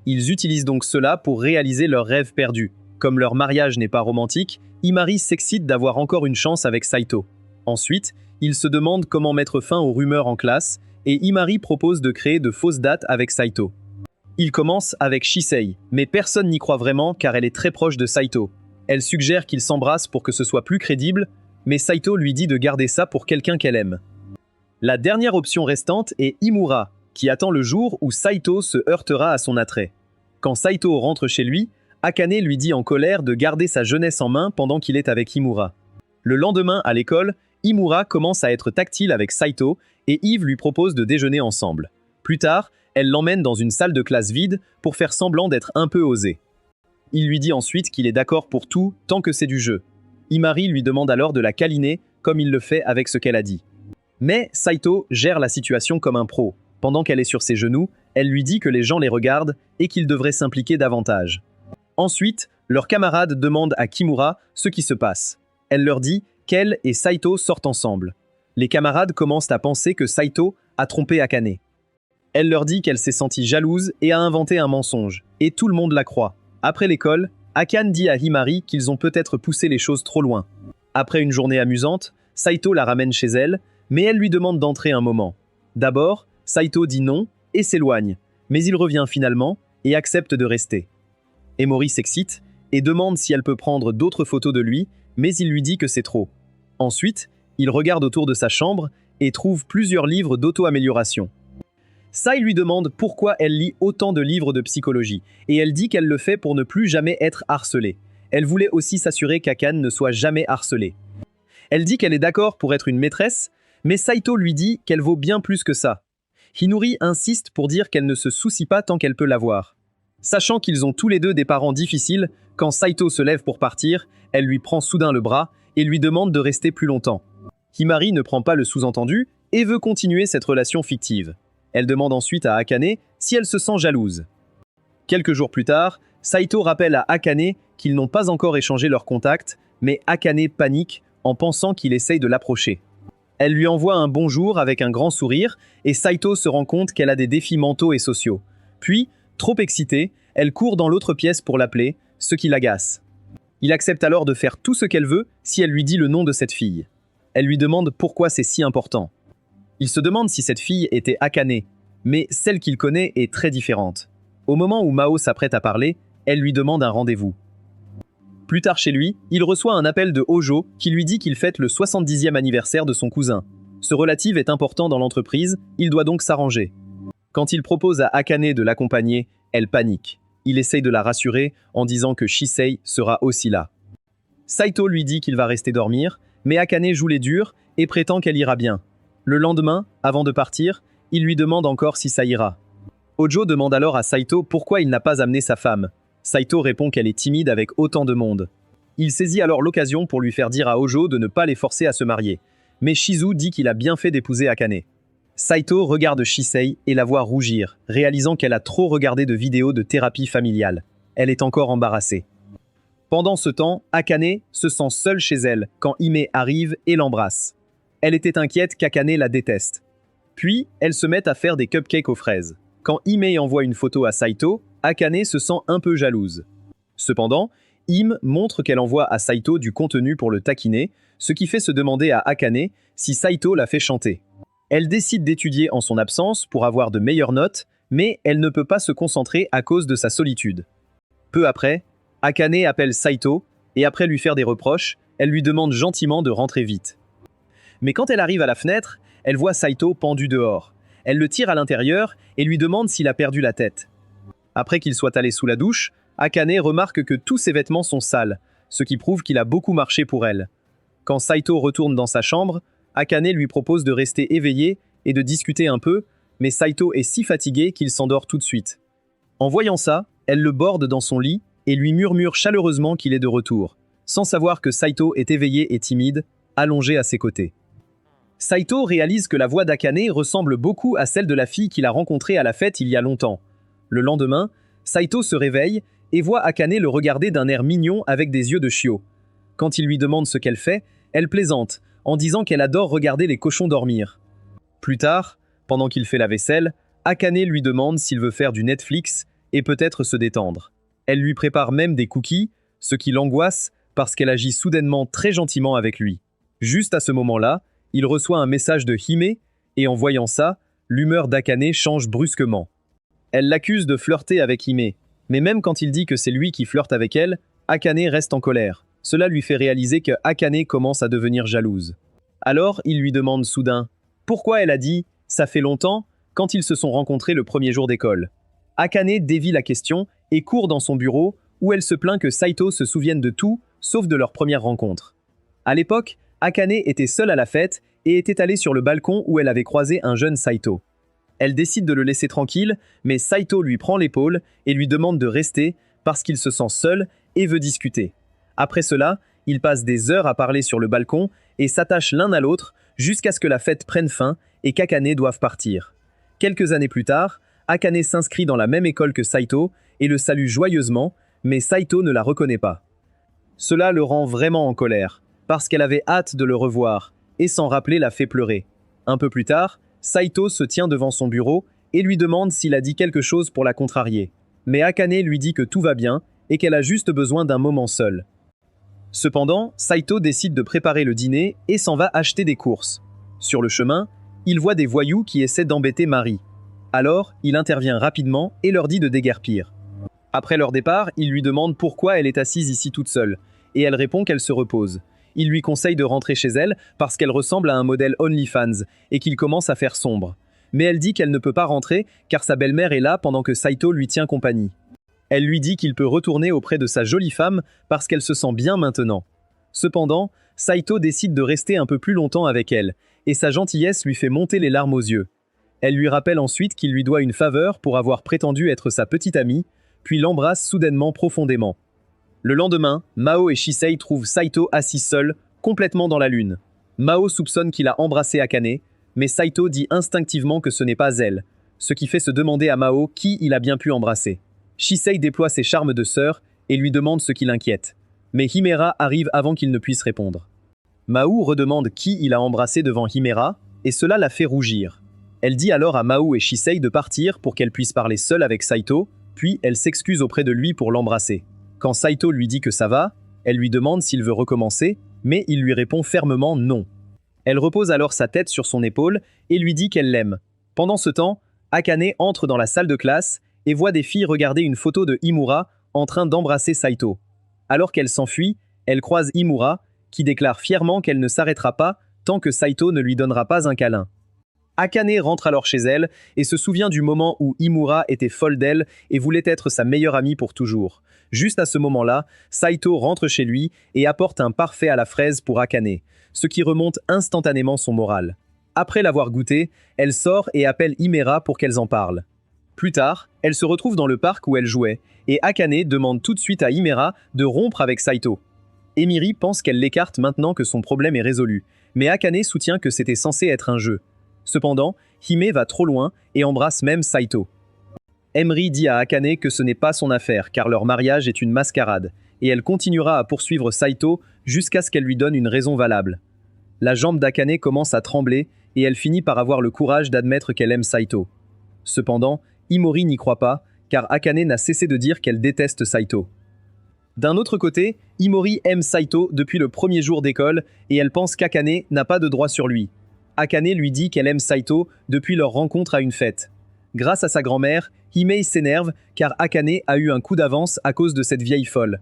Ils utilisent donc cela pour réaliser leur rêve perdu. Comme leur mariage n'est pas romantique, Himari s'excite d'avoir encore une chance avec Saito. Ensuite, ils se demandent comment mettre fin aux rumeurs en classe, et Himari propose de créer de fausses dates avec Saito. Il commence avec Shisei, mais personne n'y croit vraiment car elle est très proche de Saito. Elle suggère qu'ils s'embrassent pour que ce soit plus crédible, mais Saito lui dit de garder ça pour quelqu'un qu'elle aime. La dernière option restante est Imura, qui attend le jour où Saito se heurtera à son attrait. Quand Saito rentre chez lui, Akane lui dit en colère de garder sa jeunesse en main pendant qu'il est avec Imura. Le lendemain, à l'école, Imura commence à être tactile avec Saito et Yves lui propose de déjeuner ensemble. Plus tard, elle l'emmène dans une salle de classe vide pour faire semblant d'être un peu osé. Il lui dit ensuite qu'il est d'accord pour tout tant que c'est du jeu. Himari lui demande alors de la câliner comme il le fait avec ce qu'elle a dit. Mais Saito gère la situation comme un pro. Pendant qu'elle est sur ses genoux, elle lui dit que les gens les regardent et qu'ils devraient s'impliquer davantage. Ensuite, leurs camarades demandent à Kimura ce qui se passe. Elle leur dit qu'elle et Saito sortent ensemble. Les camarades commencent à penser que Saito a trompé Akane. Elle leur dit qu'elle s'est sentie jalouse et a inventé un mensonge, et tout le monde la croit. Après l'école, Akane dit à Himari qu'ils ont peut-être poussé les choses trop loin. Après une journée amusante, Saito la ramène chez elle, mais elle lui demande d'entrer un moment. D'abord, Saito dit non et s'éloigne, mais il revient finalement et accepte de rester. Emori s'excite et demande si elle peut prendre d'autres photos de lui, mais il lui dit que c'est trop. Ensuite, il regarde autour de sa chambre et trouve plusieurs livres d'auto-amélioration. Sai lui demande pourquoi elle lit autant de livres de psychologie, et elle dit qu'elle le fait pour ne plus jamais être harcelée. Elle voulait aussi s'assurer qu'Akane ne soit jamais harcelée. Elle dit qu'elle est d'accord pour être une maîtresse, mais Saito lui dit qu'elle vaut bien plus que ça. Hinuri insiste pour dire qu'elle ne se soucie pas tant qu'elle peut l'avoir. Sachant qu'ils ont tous les deux des parents difficiles, quand Saito se lève pour partir, elle lui prend soudain le bras et lui demande de rester plus longtemps. Himari ne prend pas le sous-entendu et veut continuer cette relation fictive. Elle demande ensuite à Akane si elle se sent jalouse. Quelques jours plus tard, Saito rappelle à Akane qu'ils n'ont pas encore échangé leur contact, mais Akane panique en pensant qu'il essaye de l'approcher. Elle lui envoie un bonjour avec un grand sourire et Saito se rend compte qu'elle a des défis mentaux et sociaux. Puis, trop excitée, elle court dans l'autre pièce pour l'appeler, ce qui l'agace. Il accepte alors de faire tout ce qu'elle veut si elle lui dit le nom de cette fille. Elle lui demande pourquoi c'est si important. Il se demande si cette fille était Akane, mais celle qu'il connaît est très différente. Au moment où Mao s'apprête à parler, elle lui demande un rendez-vous. Plus tard chez lui, il reçoit un appel de Hojo qui lui dit qu'il fête le 70e anniversaire de son cousin. Ce relatif est important dans l'entreprise, il doit donc s'arranger. Quand il propose à Akane de l'accompagner, elle panique. Il essaye de la rassurer en disant que Shisei sera aussi là. Saito lui dit qu'il va rester dormir, mais Akane joue les durs et prétend qu'elle ira bien. Le lendemain, avant de partir, il lui demande encore si ça ira. Hojo demande alors à Saito pourquoi il n'a pas amené sa femme. Saito répond qu'elle est timide avec autant de monde. Il saisit alors l'occasion pour lui faire dire à Hojo de ne pas les forcer à se marier. Mais Shizu dit qu'il a bien fait d'épouser Akane. Saito regarde Shisei et la voit rougir, réalisant qu'elle a trop regardé de vidéos de thérapie familiale. Elle est encore embarrassée. Pendant ce temps, Akane se sent seule chez elle quand Hime arrive et l'embrasse. Elle était inquiète qu'Akane la déteste. Puis, elles se mettent à faire des cupcakes aux fraises. Quand Hime envoie une photo à Saito, Akane se sent un peu jalouse. Cependant, Hime montre qu'elle envoie à Saito du contenu pour le taquiner, ce qui fait se demander à Akane si Saito la fait chanter. Elle décide d'étudier en son absence pour avoir de meilleures notes, mais elle ne peut pas se concentrer à cause de sa solitude. Peu après, Akane appelle Saito, et après lui faire des reproches, elle lui demande gentiment de rentrer vite. Mais quand elle arrive à la fenêtre, elle voit Saito pendu dehors. Elle le tire à l'intérieur et lui demande s'il a perdu la tête. Après qu'il soit allé sous la douche, Akane remarque que tous ses vêtements sont sales, ce qui prouve qu'il a beaucoup marché pour elle. Quand Saito retourne dans sa chambre, Akane lui propose de rester éveillé et de discuter un peu, mais Saito est si fatigué qu'il s'endort tout de suite. En voyant ça, elle le borde dans son lit et lui murmure chaleureusement qu'il est de retour, sans savoir que Saito est éveillé et timide, allongé à ses côtés. Saito réalise que la voix d'Akane ressemble beaucoup à celle de la fille qu'il a rencontrée à la fête il y a longtemps. Le lendemain, Saito se réveille et voit Akane le regarder d'un air mignon avec des yeux de chiot. Quand il lui demande ce qu'elle fait, elle plaisante, en disant qu'elle adore regarder les cochons dormir. Plus tard, pendant qu'il fait la vaisselle, Akane lui demande s'il veut faire du Netflix et peut-être se détendre. Elle lui prépare même des cookies, ce qui l'angoisse parce qu'elle agit soudainement très gentiment avec lui. Juste à ce moment-là, il reçoit un message de Hime et en voyant ça, l'humeur d'Akane change brusquement. Elle l'accuse de flirter avec Hime, mais même quand il dit que c'est lui qui flirte avec elle, Akane reste en colère. Cela lui fait réaliser que Akane commence à devenir jalouse. Alors, il lui demande soudain pourquoi elle a dit « ça fait longtemps » quand ils se sont rencontrés le premier jour d'école. Akane dévie la question et court dans son bureau où elle se plaint que Saito se souvienne de tout, sauf de leur première rencontre. À l'époque, Akane était seule à la fête et était allée sur le balcon où elle avait croisé un jeune Saito. Elle décide de le laisser tranquille, mais Saito lui prend l'épaule et lui demande de rester parce qu'il se sent seul et veut discuter. Après cela, ils passent des heures à parler sur le balcon et s'attachent l'un à l'autre jusqu'à ce que la fête prenne fin et qu'Akane doive partir. Quelques années plus tard, Akane s'inscrit dans la même école que Saito et le salue joyeusement, mais Saito ne la reconnaît pas. Cela le rend vraiment en colère, parce qu'elle avait hâte de le revoir, et s'en rappeler la fait pleurer. Un peu plus tard, Saito se tient devant son bureau et lui demande s'il a dit quelque chose pour la contrarier. Mais Akane lui dit que tout va bien et qu'elle a juste besoin d'un moment seul. Cependant, Saito décide de préparer le dîner et s'en va acheter des courses. Sur le chemin, il voit des voyous qui essaient d'embêter Marie. Alors, il intervient rapidement et leur dit de déguerpir. Après leur départ, il lui demande pourquoi elle est assise ici toute seule, et elle répond qu'elle se repose. Il lui conseille de rentrer chez elle parce qu'elle ressemble à un modèle OnlyFans et qu'il commence à faire sombre. Mais elle dit qu'elle ne peut pas rentrer car sa belle-mère est là pendant que Saito lui tient compagnie. Elle lui dit qu'il peut retourner auprès de sa jolie femme parce qu'elle se sent bien maintenant. Cependant, Saito décide de rester un peu plus longtemps avec elle, et sa gentillesse lui fait monter les larmes aux yeux. Elle lui rappelle ensuite qu'il lui doit une faveur pour avoir prétendu être sa petite amie, puis l'embrasse soudainement profondément. Le lendemain, Mao et Shisei trouvent Saito assis seul, complètement dans la lune. Mao soupçonne qu'il a embrassé Akane, mais Saito dit instinctivement que ce n'est pas elle, ce qui fait se demander à Mao qui il a bien pu embrasser. Shisei déploie ses charmes de sœur et lui demande ce qui l'inquiète. Mais Himera arrive avant qu'il ne puisse répondre. Mao redemande qui il a embrassé devant Himera, et cela la fait rougir. Elle dit alors à Mao et Shisei de partir pour qu'elle puisse parler seule avec Saito, puis elle s'excuse auprès de lui pour l'embrasser. Quand Saito lui dit que ça va, elle lui demande s'il veut recommencer, mais il lui répond fermement non. Elle repose alors sa tête sur son épaule et lui dit qu'elle l'aime. Pendant ce temps, Akane entre dans la salle de classe et voit des filles regarder une photo de Himura en train d'embrasser Saito. Alors qu'elle s'enfuit, elle croise Himura, qui déclare fièrement qu'elle ne s'arrêtera pas tant que Saito ne lui donnera pas un câlin. Akane rentre alors chez elle et se souvient du moment où Himura était folle d'elle et voulait être sa meilleure amie pour toujours. Juste à ce moment-là, Saito rentre chez lui et apporte un parfait à la fraise pour Akane, ce qui remonte instantanément son moral. Après l'avoir goûté, elle sort et appelle Himera pour qu'elles en parlent. Plus tard, elle se retrouve dans le parc où elle jouait, et Akane demande tout de suite à Himera de rompre avec Saito. Emiri pense qu'elle l'écarte maintenant que son problème est résolu, mais Akane soutient que c'était censé être un jeu. Cependant, Hime va trop loin et embrasse même Saito. Emri dit à Akane que ce n'est pas son affaire car leur mariage est une mascarade, et elle continuera à poursuivre Saito jusqu'à ce qu'elle lui donne une raison valable. La jambe d'Akane commence à trembler et elle finit par avoir le courage d'admettre qu'elle aime Saito. Cependant, Imori n'y croit pas car Akane n'a cessé de dire qu'elle déteste Saito. D'un autre côté, Imori aime Saito depuis le premier jour d'école et elle pense qu'Akane n'a pas de droit sur lui. Akane lui dit qu'elle aime Saito depuis leur rencontre à une fête. Grâce à sa grand-mère, Himei s'énerve car Akane a eu un coup d'avance à cause de cette vieille folle.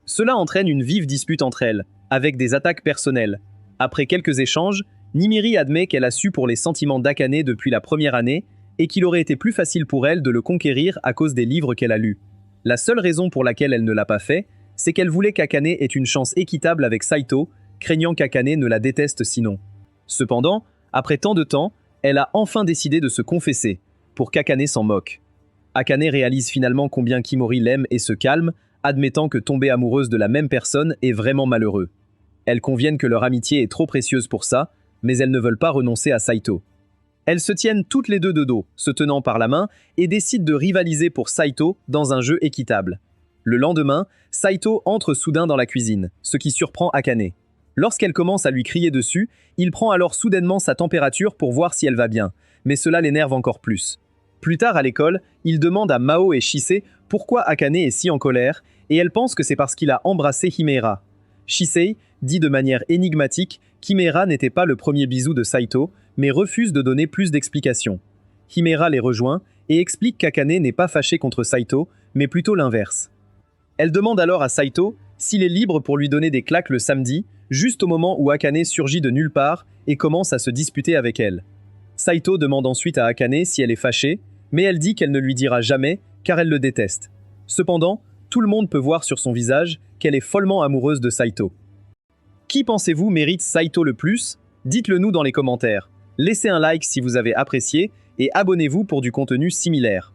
Cela entraîne une vive dispute entre elles, avec des attaques personnelles. Après quelques échanges, Nimiri admet qu'elle a su pour les sentiments d'Akane depuis la première année et qu'il aurait été plus facile pour elle de le conquérir à cause des livres qu'elle a lus. La seule raison pour laquelle elle ne l'a pas fait, c'est qu'elle voulait qu'Akane ait une chance équitable avec Saito, craignant qu'Akane ne la déteste sinon. Cependant, après tant de temps, elle a enfin décidé de se confesser, pour qu'Akane s'en moque. Akane réalise finalement combien Kimori l'aime et se calme, admettant que tomber amoureuse de la même personne est vraiment malheureux. Elles conviennent que leur amitié est trop précieuse pour ça, mais elles ne veulent pas renoncer à Saito. Elles se tiennent toutes les deux de dos, se tenant par la main, et décident de rivaliser pour Saito dans un jeu équitable. Le lendemain, Saito entre soudain dans la cuisine, ce qui surprend Akane. Lorsqu'elle commence à lui crier dessus, il prend alors soudainement sa température pour voir si elle va bien, mais cela l'énerve encore plus. Plus tard à l'école, il demande à Mao et Shisei pourquoi Akane est si en colère, et elle pense que c'est parce qu'il a embrassé Himera. Shisei dit de manière énigmatique qu'Himera n'était pas le premier bisou de Saito, mais refuse de donner plus d'explications. Himera les rejoint et explique qu'Akane n'est pas fâché contre Saito, mais plutôt l'inverse. Elle demande alors à Saito s'il est libre pour lui donner des claques le samedi, juste au moment où Akane surgit de nulle part et commence à se disputer avec elle. Saito demande ensuite à Akane si elle est fâchée, mais elle dit qu'elle ne lui dira jamais car elle le déteste. Cependant, tout le monde peut voir sur son visage qu'elle est follement amoureuse de Saito. Qui pensez-vous mérite Saito le plus? Dites-le nous dans les commentaires. Laissez un like si vous avez apprécié et abonnez-vous pour du contenu similaire.